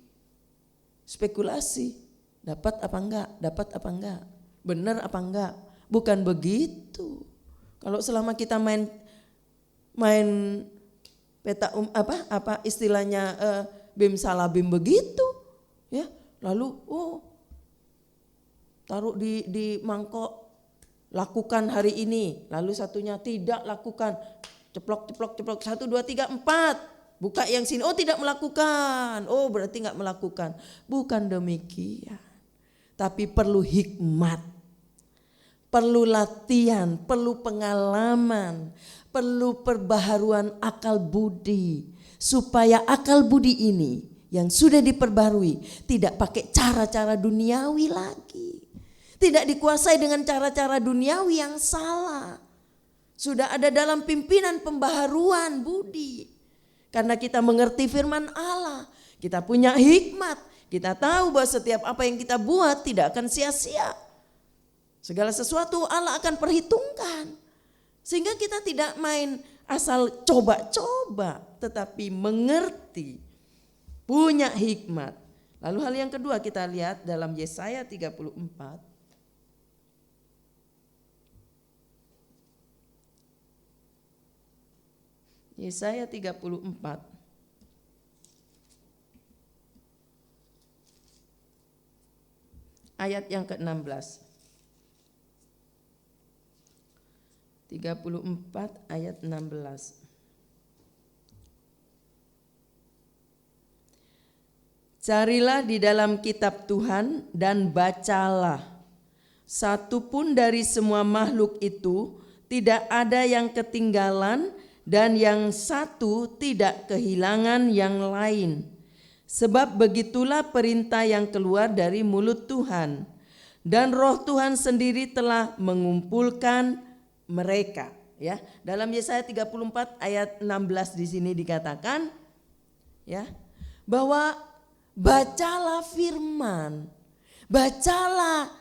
Speaker 3: Spekulasi. Dapat apa enggak? Dapat apa enggak? Benar apa enggak? Bukan begitu. Kalau selama kita main peta apa istilahnya bim salah bim begitu, ya. Lalu taruh di mangkok, lakukan hari ini, lalu satunya tidak lakukan, ceplok 1 2 3 4, buka yang sini, tidak melakukan, berarti nggak melakukan. Bukan demikian, tapi perlu hikmat, perlu latihan, perlu pengalaman, perlu perbaharuan akal budi, supaya akal budi ini yang sudah diperbarui tidak pakai cara-cara duniawi lagi. Tidak dikuasai dengan cara-cara duniawi yang salah. Sudah ada dalam pimpinan pembaharuan budi. Karena kita mengerti firman Allah, kita punya hikmat, kita tahu bahwa setiap apa yang kita buat tidak akan sia-sia. Segala sesuatu Allah akan perhitungkan. Sehingga kita tidak main asal coba-coba, tetapi mengerti, punya hikmat. Lalu hal yang kedua kita lihat dalam Yesaya 34. Yesaya 34. Ayat yang ke-16. 34 ayat 16. Carilah di dalam kitab Tuhan dan bacalah. Satupun dari semua makhluk itu tidak ada yang ketinggalan dan yang satu tidak kehilangan yang lain. Sebab begitulah perintah yang keluar dari mulut Tuhan. Dan roh Tuhan sendiri telah mengumpulkan mereka, ya. Dalam Yesaya 34 ayat 16 di sini dikatakan, ya, bahwa bacalah firman, bacalah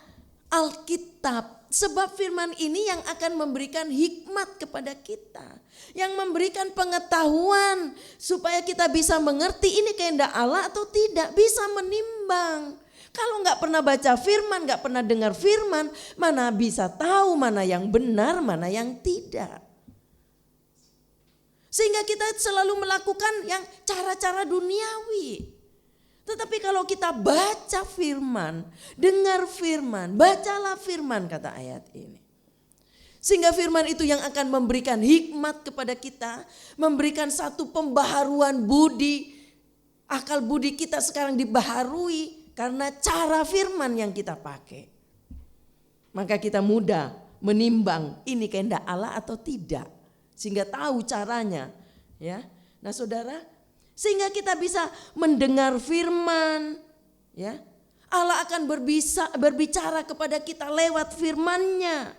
Speaker 3: Alkitab, sebab firman ini yang akan memberikan hikmat kepada kita, yang memberikan pengetahuan supaya kita bisa mengerti ini kehendak Allah atau tidak, bisa menimbang. Kalau nggak pernah baca firman, nggak pernah dengar firman, mana bisa tahu mana yang benar, mana yang tidak. Sehingga kita selalu melakukan yang cara-cara duniawi. Tetapi kalau kita baca firman, dengar firman, bacalah firman kata ayat ini. Sehingga firman itu yang akan memberikan hikmat kepada kita, memberikan satu pembaharuan budi, akal budi kita sekarang dibaharui. Karena cara firman yang kita pakai. Maka kita mudah menimbang ini kehendak Allah atau tidak. Sehingga tahu caranya. Ya. Nah saudara, sehingga kita bisa mendengar firman. Ya. Allah akan berbicara kepada kita lewat firman-Nya.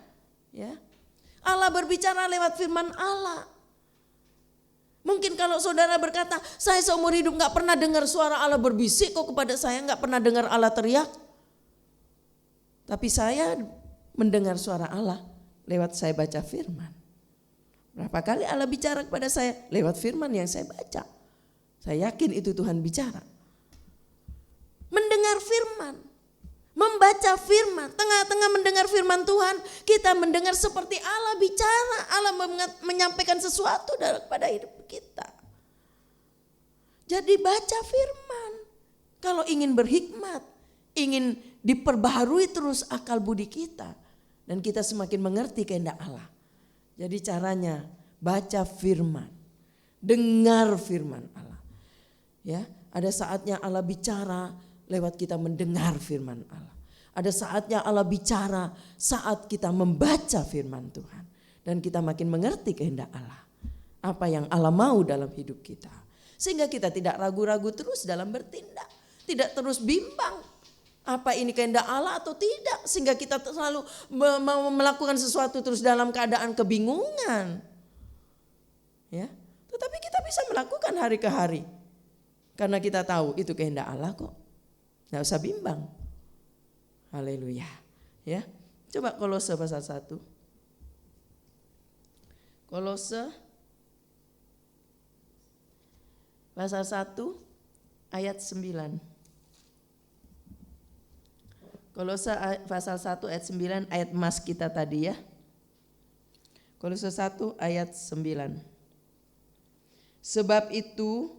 Speaker 3: Ya. Allah berbicara lewat firman Allah. Mungkin kalau saudara berkata, saya seumur hidup gak pernah dengar suara Allah berbisik kok kepada saya, gak pernah dengar Allah teriak. Tapi saya mendengar suara Allah lewat saya baca firman. Berapa kali Allah bicara kepada saya lewat firman yang saya baca. Saya yakin itu Tuhan bicara. Mendengar firman, membaca firman, tengah-tengah mendengar firman Tuhan, kita mendengar seperti Allah bicara, Allah menyampaikan sesuatu pada hidup kita. Jadi baca firman. Kalau ingin berhikmat, ingin diperbaharui terus akal budi kita, dan kita semakin mengerti kehendak Allah. Jadi caranya baca firman, dengar firman Allah. Ya, ada saatnya Allah bicara lewat kita mendengar firman Allah. Ada saatnya Allah bicara saat kita membaca firman Tuhan, dan kita makin mengerti kehendak Allah. Apa yang Allah mau dalam hidup kita. Sehingga kita tidak ragu-ragu terus dalam bertindak, tidak terus bimbang. Apa ini kehendak Allah atau tidak, sehingga kita selalu melakukan sesuatu terus dalam keadaan kebingungan. Ya, tetapi kita bisa melakukan hari ke hari karena kita tahu itu kehendak Allah kok. Nggak usah bimbang. Haleluya. Ya, coba Kolose pasal 1. Kolose pasal 1 ayat 9. Kolose pasal 1 ayat 9, ayat emas kita tadi ya. Kolose 1 ayat 9. Sebab itu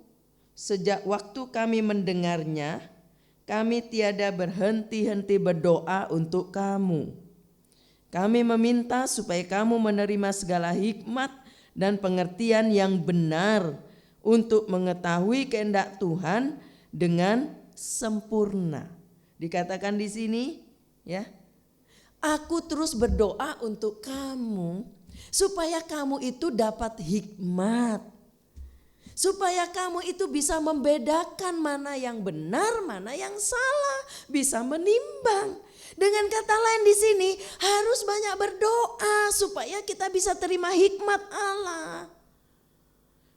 Speaker 3: sejak waktu kami mendengarnya, kami tiada berhenti-henti berdoa untuk kamu. Kami meminta supaya kamu menerima segala hikmat dan pengertian yang benar untuk mengetahui kehendak Tuhan dengan sempurna. Dikatakan di sini ya, aku terus berdoa untuk kamu supaya kamu itu dapat hikmat, supaya kamu itu bisa membedakan mana yang benar, mana yang salah, bisa menimbang. Dengan kata lain di sini harus banyak berdoa supaya kita bisa terima hikmat Allah.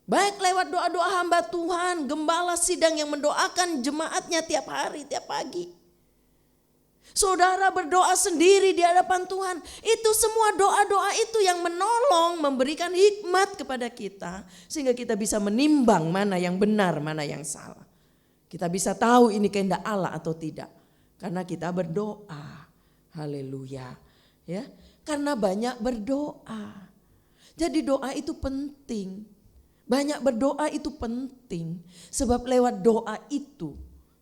Speaker 3: Baik lewat doa-doa hamba Tuhan, gembala sidang yang mendoakan jemaatnya tiap hari, tiap pagi. Saudara berdoa sendiri di hadapan Tuhan. Itu semua doa-doa itu yang menolong, memberikan hikmat kepada kita. Sehingga kita bisa menimbang mana yang benar, mana yang salah. Kita bisa tahu ini kehendak Allah atau tidak. Karena kita berdoa. Haleluya. Ya, karena banyak berdoa. Jadi doa itu penting. Banyak berdoa itu penting. Sebab lewat doa itu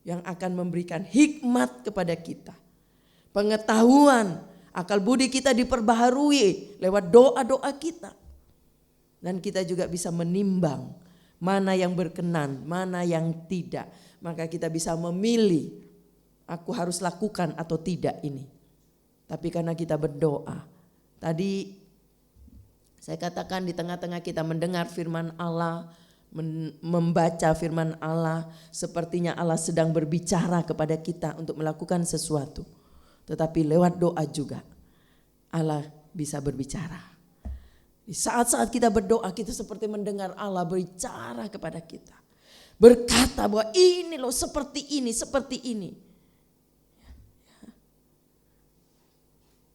Speaker 3: yang akan memberikan hikmat kepada kita. Pengetahuan, akal budi kita diperbaharui lewat doa-doa kita. Dan kita juga bisa menimbang mana yang berkenan, mana yang tidak. Maka kita bisa memilih, aku harus lakukan atau tidak ini. Tapi karena kita berdoa, tadi saya katakan di tengah-tengah kita mendengar firman Allah, membaca firman Allah, sepertinya Allah sedang berbicara kepada kita untuk melakukan sesuatu. Tetapi lewat doa juga Allah bisa berbicara. Di saat-saat kita berdoa, kita seperti mendengar Allah berbicara kepada kita. Berkata bahwa ini loh seperti ini, seperti ini.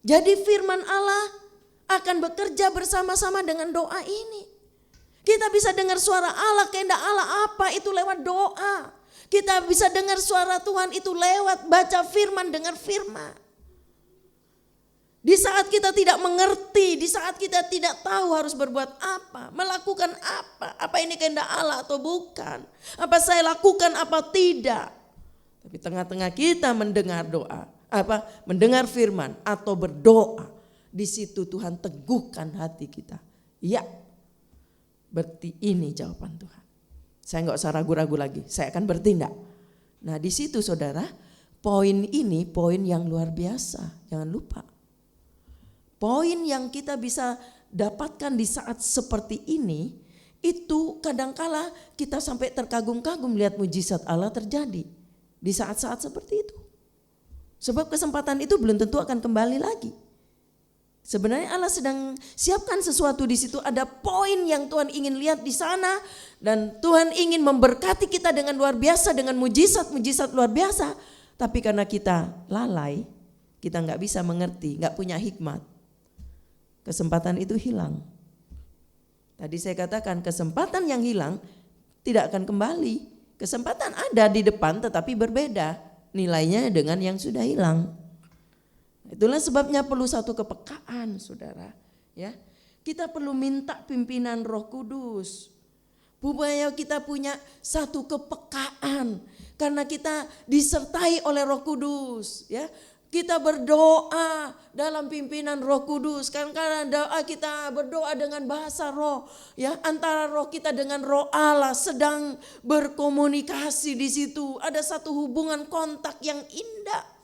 Speaker 3: Jadi firman Allah akan bekerja bersama-sama dengan doa ini. Kita bisa dengar suara Allah, kehendak Allah apa itu lewat doa. Kita bisa dengar suara Tuhan itu lewat baca firman, dengar firman. Di saat kita tidak mengerti, di saat kita tidak tahu harus berbuat apa, melakukan apa ini kehendak Allah atau bukan, apa saya lakukan apa tidak. Tapi tengah-tengah kita mendengar doa, mendengar firman atau berdoa, di situ Tuhan teguhkan hati kita. Ya, berarti ini jawaban Tuhan. Saya nggak usah ragu-ragu lagi, saya akan bertindak. Nah di situ saudara, poin ini poin yang luar biasa, jangan lupa. Poin yang kita bisa dapatkan di saat seperti ini, itu kadangkala kita sampai terkagum-kagum lihat mujizat Allah terjadi di saat-saat seperti itu. Sebab kesempatan itu belum tentu akan kembali lagi. Sebenarnya Allah sedang siapkan sesuatu di situ, ada poin yang Tuhan ingin lihat di sana, dan Tuhan ingin memberkati kita dengan luar biasa, dengan mujizat-mujizat luar biasa. Tapi karena kita lalai, kita nggak bisa mengerti, nggak punya hikmat, kesempatan itu hilang. Tadi saya katakan kesempatan yang hilang tidak akan kembali. Kesempatan ada di depan tetapi berbeda nilainya dengan yang sudah hilang. Itulah sebabnya perlu satu kepekaan, saudara. Ya, kita perlu minta pimpinan Roh Kudus. Supaya kita punya satu kepekaan karena kita disertai oleh Roh Kudus. Ya, kita berdoa dalam pimpinan Roh Kudus. Karena doa kita berdoa dengan bahasa roh. Ya, antara roh kita dengan roh Allah sedang berkomunikasi di situ. Ada satu hubungan kontak yang indah.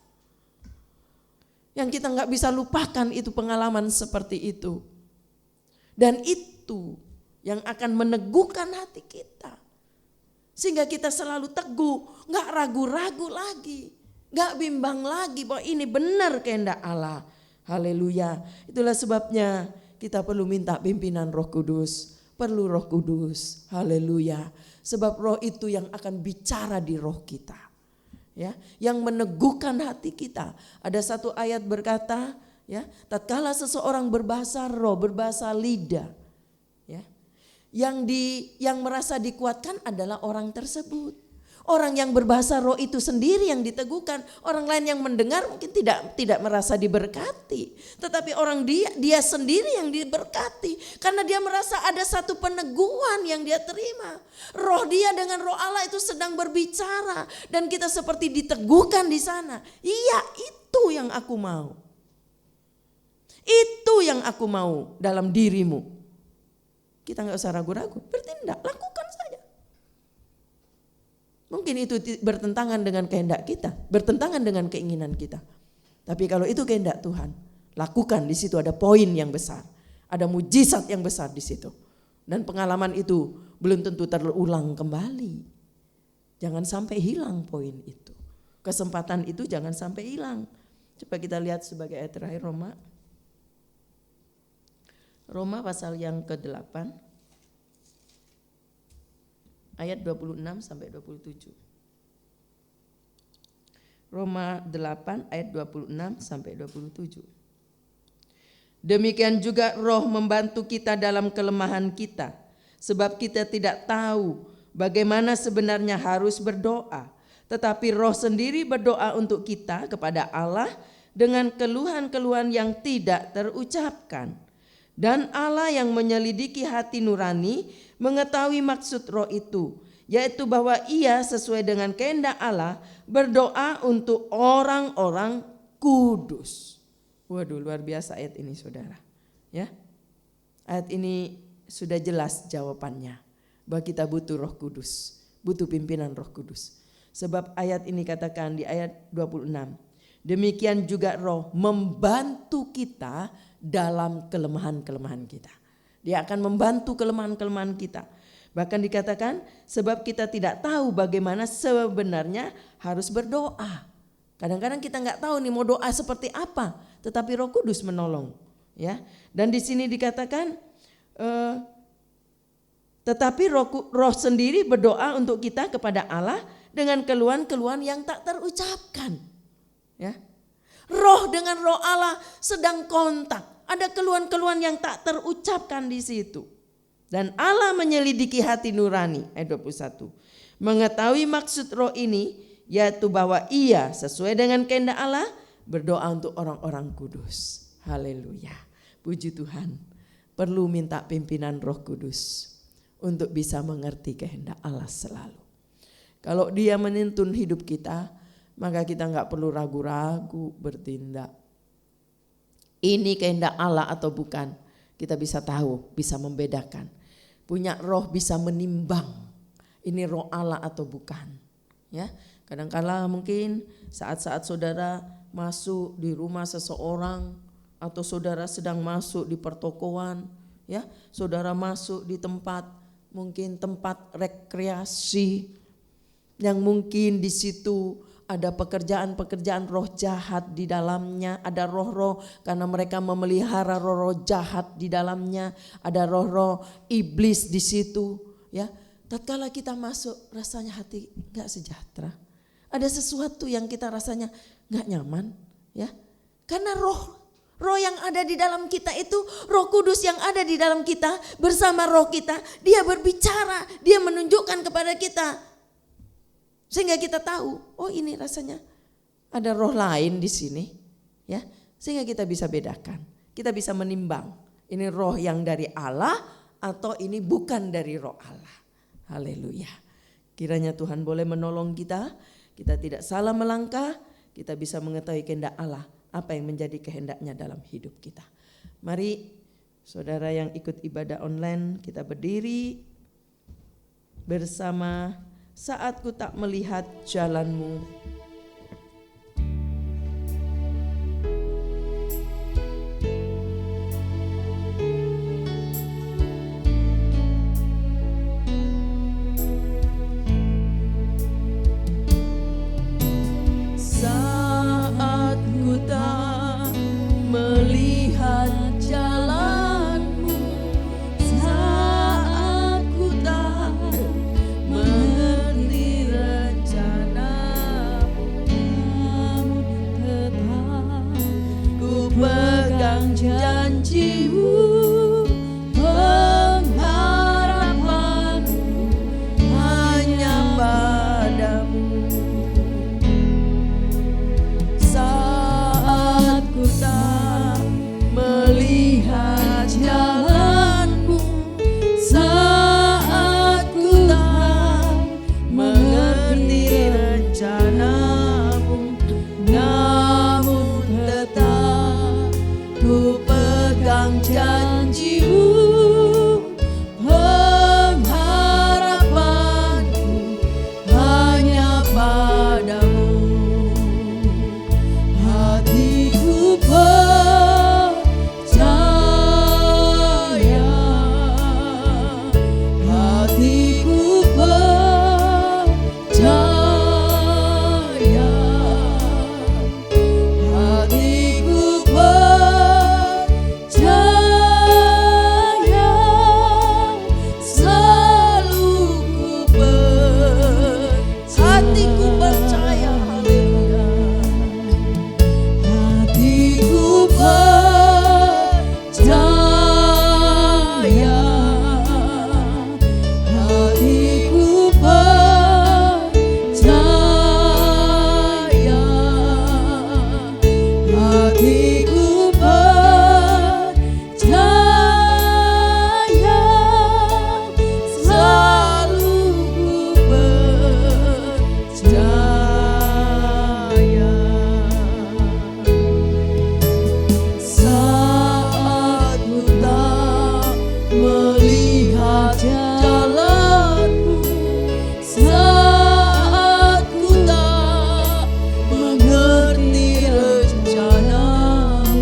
Speaker 3: Yang kita nggak bisa lupakan itu pengalaman seperti itu. Dan itu yang akan meneguhkan hati kita. Sehingga kita selalu teguh, nggak ragu-ragu lagi. Gak bimbang lagi bahwa ini benar kehendak Allah. Haleluya. Itulah sebabnya kita perlu minta pimpinan Roh Kudus. Perlu Roh Kudus. Haleluya. Sebab roh itu yang akan bicara di roh kita. Ya, yang meneguhkan hati kita. Ada satu ayat berkata, ya, tatkala seseorang berbahasa roh, berbahasa lidah, ya, yang merasa dikuatkan adalah orang tersebut. Orang yang berbahasa roh itu sendiri yang diteguhkan. Orang lain yang mendengar mungkin tidak merasa diberkati. Tetapi orang dia sendiri yang diberkati. Karena dia merasa ada satu peneguhan yang dia terima. Roh dia dengan roh Allah itu sedang berbicara. Dan kita seperti diteguhkan di sana. Iya, itu yang aku mau. Itu yang aku mau dalam dirimu. Kita gak usah ragu-ragu, bertindak, lakukan saja. Mungkin itu bertentangan dengan kehendak kita, bertentangan dengan keinginan kita. Tapi kalau itu kehendak Tuhan, lakukan. Di situ ada poin yang besar, ada mujizat yang besar di situ. Dan pengalaman itu belum tentu terulang kembali. Jangan sampai hilang poin itu. Kesempatan itu jangan sampai hilang. Coba kita lihat sebagai ayat terakhir Roma pasal yang ke-8. Ayat 26 sampai 27. Roma 8 ayat 26 sampai 27. Demikian juga roh membantu kita dalam kelemahan kita. Sebab kita tidak tahu bagaimana sebenarnya harus berdoa. Tetapi roh sendiri berdoa untuk kita kepada Allah dengan keluhan-keluhan yang tidak terucapkan. Dan Allah yang menyelidiki hati nurani mengetahui maksud roh itu, yaitu bahwa ia sesuai dengan kehendak Allah berdoa untuk orang-orang kudus. Waduh, luar biasa ayat ini, saudara. Ya, ayat ini sudah jelas jawabannya bahwa kita butuh Roh Kudus, butuh pimpinan Roh Kudus. Sebab ayat ini katakan di ayat 26, demikian juga roh membantu kita dalam kelemahan-kelemahan kita. Dia akan membantu kelemahan-kelemahan kita. Bahkan dikatakan sebab kita tidak tahu bagaimana sebenarnya harus berdoa. Kadang-kadang kita nggak tahu nih mau doa seperti apa, tetapi Roh Kudus menolong. Ya, dan di sini dikatakan, tetapi roh sendiri berdoa untuk kita kepada Allah dengan keluhan-keluhan yang tak terucapkan. Ya, roh dengan roh Allah sedang kontak. Ada keluhan-keluhan yang tak terucapkan di situ. Dan Allah menyelidiki hati nurani, ayat 21. Mengetahui maksud roh ini, yaitu bahwa ia sesuai dengan kehendak Allah berdoa untuk orang-orang kudus. Haleluya. Puji Tuhan. Perlu minta pimpinan Roh Kudus untuk bisa mengerti kehendak Allah selalu. Kalau dia menuntun hidup kita, maka kita gak perlu ragu-ragu bertindak. Ini kehendak Allah atau bukan, kita bisa tahu, bisa membedakan. Punya roh bisa menimbang, ini roh Allah atau bukan. Ya, kadang-kala mungkin saat-saat saudara masuk di rumah seseorang atau saudara sedang masuk di pertokoan, ya, saudara masuk di tempat mungkin tempat rekreasi yang mungkin di situ ada pekerjaan-pekerjaan roh jahat di dalamnya, ada roh-roh karena mereka memelihara roh-roh jahat di dalamnya, ada roh-roh iblis di situ, ya. Tatkala kita masuk rasanya hati enggak sejahtera. Ada sesuatu yang kita rasanya enggak nyaman, ya. Karena roh yang ada di dalam kita itu, Roh Kudus yang ada di dalam kita bersama roh kita, dia berbicara, dia menunjukkan kepada kita. Sehingga kita tahu, oh ini rasanya ada roh lain di sini, ya. Sehingga kita bisa bedakan, kita bisa menimbang, ini roh yang dari Allah atau ini bukan dari roh Allah. Haleluya. Kiranya Tuhan boleh menolong kita tidak salah melangkah, kita bisa mengetahui kehendak Allah, apa yang menjadi kehendaknya dalam hidup kita. Mari saudara yang ikut ibadah online, kita berdiri bersama. Saat ku tak melihat jalanmu. Saat ku tak melihat jalanmu, saat ku tak mengerti rencanamu, tetap ku pegang janjimu, pengharapanku hanya padamu. Saat ku tak melihat jalanmu, saat ku tak mengerti rencanamu, namun tetap ku pegang janjimu, pengharapanku hanya padamu. Hatiku percaya, hatiku percaya, hatiku percaya, selalu ku hatiku percaya, haleluya. Hatiku percaya, hatiku percaya, hatiku percaya, selalu ku percaya. Saat ku tak melihat jalanmu, saat ku tak mengerti rencanamu,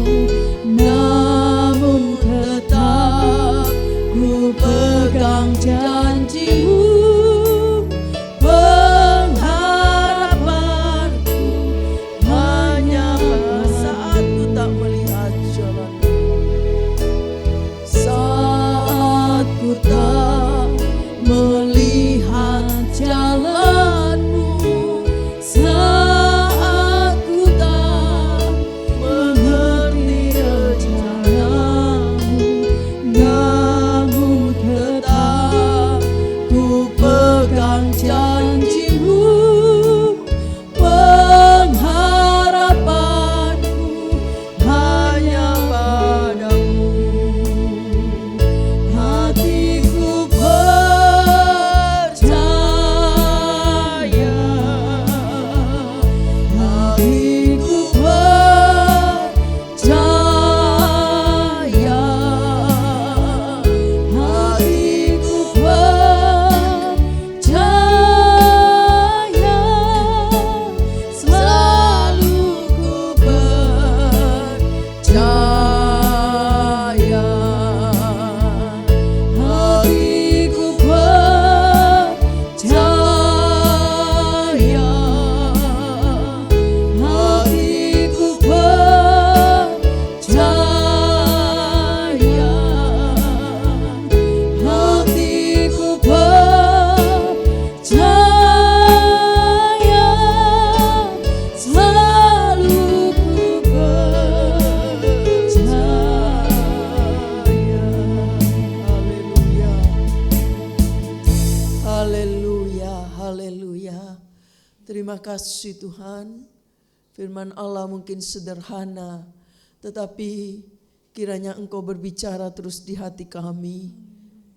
Speaker 3: Terima kasih Tuhan. Firman Allah mungkin sederhana, tetapi kiranya Engkau berbicara terus di hati kami.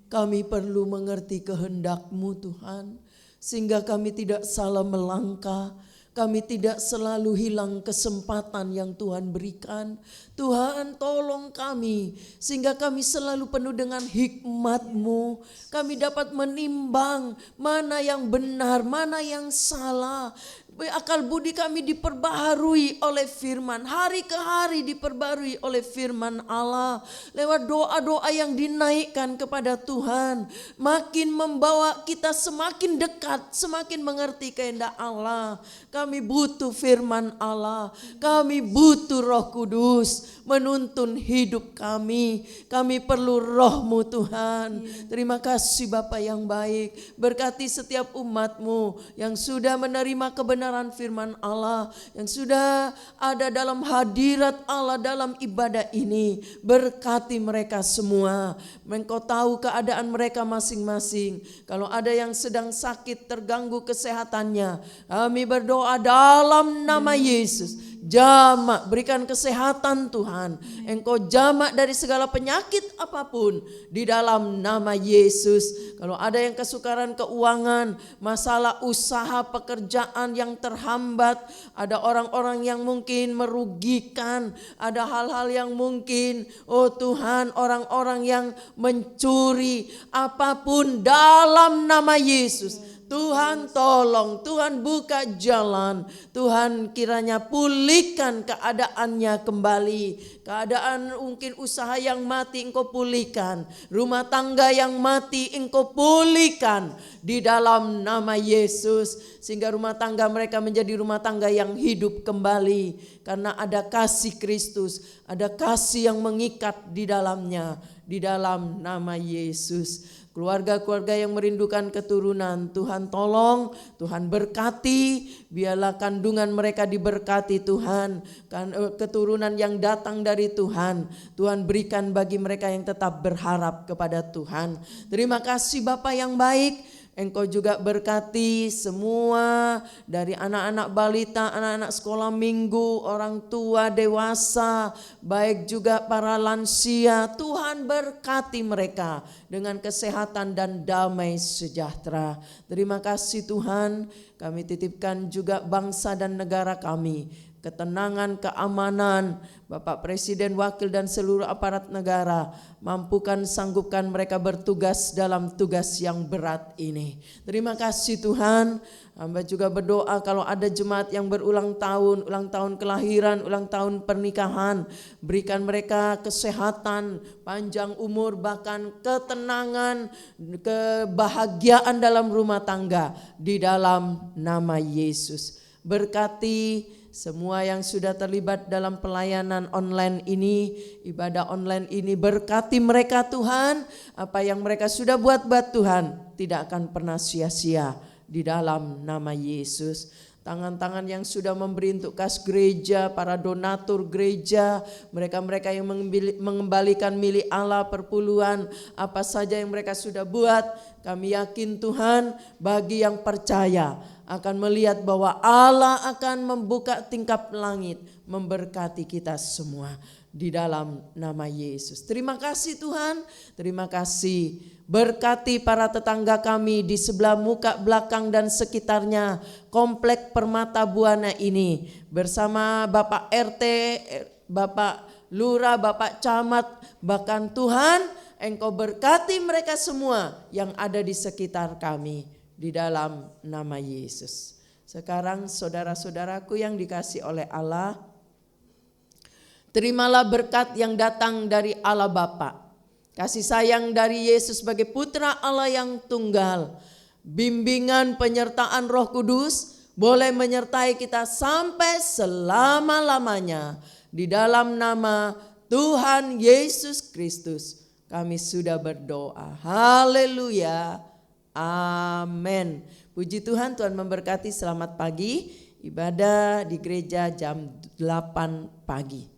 Speaker 3: Kami perlu mengerti kehendak-Mu Tuhan, sehingga kami tidak salah melangkah. Kami tidak selalu hilang kesempatan yang Tuhan berikan. Tuhan tolong kami sehingga kami selalu penuh dengan hikmat-Mu. Kami dapat menimbang mana yang benar, mana yang salah. Akal budi kami diperbaharui oleh firman, hari ke hari diperbaharui oleh firman Allah. Lewat doa-doa yang dinaikkan kepada Tuhan, makin membawa kita semakin dekat, semakin mengerti kehendak Allah. Kami butuh firman Allah, kami butuh Roh Kudus menuntun hidup kami. Kami perlu Roh-Mu Tuhan. Terima kasih Bapa yang baik, berkati setiap umat-Mu yang sudah menerima kebenaran firman Allah, yang sudah ada dalam hadirat Allah dalam ibadah ini. Berkati mereka semua. Engkau tahu keadaan mereka masing-masing. Kalau ada yang sedang sakit, terganggu kesehatannya, kami berdoa dalam nama Yesus. Jamak, berikan kesehatan Tuhan. Engkau jamak dari segala penyakit apapun di dalam nama Yesus. Kalau ada yang kesukaran keuangan, masalah usaha pekerjaan yang terhambat, ada orang-orang yang mungkin merugikan, ada hal-hal yang mungkin, oh Tuhan, orang-orang yang mencuri, apapun dalam nama Yesus. Tuhan tolong, Tuhan buka jalan, Tuhan kiranya pulihkan keadaannya kembali. Keadaan mungkin usaha yang mati Engkau pulihkan, rumah tangga yang mati Engkau pulihkan di dalam nama Yesus. Sehingga rumah tangga mereka menjadi rumah tangga yang hidup kembali. Karena ada kasih Kristus, ada kasih yang mengikat di dalamnya, di dalam nama Yesus. Keluarga-keluarga yang merindukan keturunan, Tuhan tolong, Tuhan berkati, biarlah kandungan mereka diberkati Tuhan. Keturunan yang datang dari Tuhan, Tuhan berikan bagi mereka yang tetap berharap kepada Tuhan. Terima kasih Bapa yang baik. Engkau juga berkati semua dari anak-anak balita, anak-anak sekolah minggu, orang tua, dewasa, baik juga para lansia. Tuhan berkati mereka dengan kesehatan dan damai sejahtera. Terima kasih Tuhan, kami titipkan juga bangsa dan negara kami. Ketenangan, keamanan, Bapak Presiden, Wakil dan seluruh aparat negara, mampukan, sanggupkan mereka bertugas dalam tugas yang berat ini. Terima kasih Tuhan. Hamba juga berdoa kalau ada jemaat yang berulang tahun kelahiran, ulang tahun pernikahan, berikan mereka kesehatan, panjang umur, bahkan ketenangan, kebahagiaan dalam rumah tangga di dalam nama Yesus. Berkati semua yang sudah terlibat dalam pelayanan online ini, ibadah online ini, berkati mereka Tuhan. Apa yang mereka sudah buat Tuhan tidak akan pernah sia-sia di dalam nama Yesus. Tangan-tangan yang sudah memberi untuk kas gereja, para donatur gereja, mereka-mereka yang mengembalikan milik Allah perpuluhan, apa saja yang mereka sudah buat, kami yakin Tuhan bagi yang percaya akan melihat bahwa Allah akan membuka tingkap langit, memberkati kita semua di dalam nama Yesus. Terima kasih Tuhan, terima kasih. Berkati para tetangga kami di sebelah muka belakang dan sekitarnya komplek Permata Buana ini, bersama Bapak RT, Bapak Lurah, Bapak Camat, bahkan Tuhan Engkau berkati mereka semua yang ada di sekitar kami. Di dalam nama Yesus. Sekarang saudara-saudaraku yang dikasih oleh Allah, terimalah berkat yang datang dari Allah Bapa, kasih sayang dari Yesus sebagai putra Allah yang tunggal, bimbingan penyertaan Roh Kudus boleh menyertai kita sampai selama-lamanya. Di dalam nama Tuhan Yesus Kristus kami sudah berdoa. Haleluya. Amin. Puji Tuhan, Tuhan memberkati. Selamat pagi. Ibadah di gereja jam 8 pagi.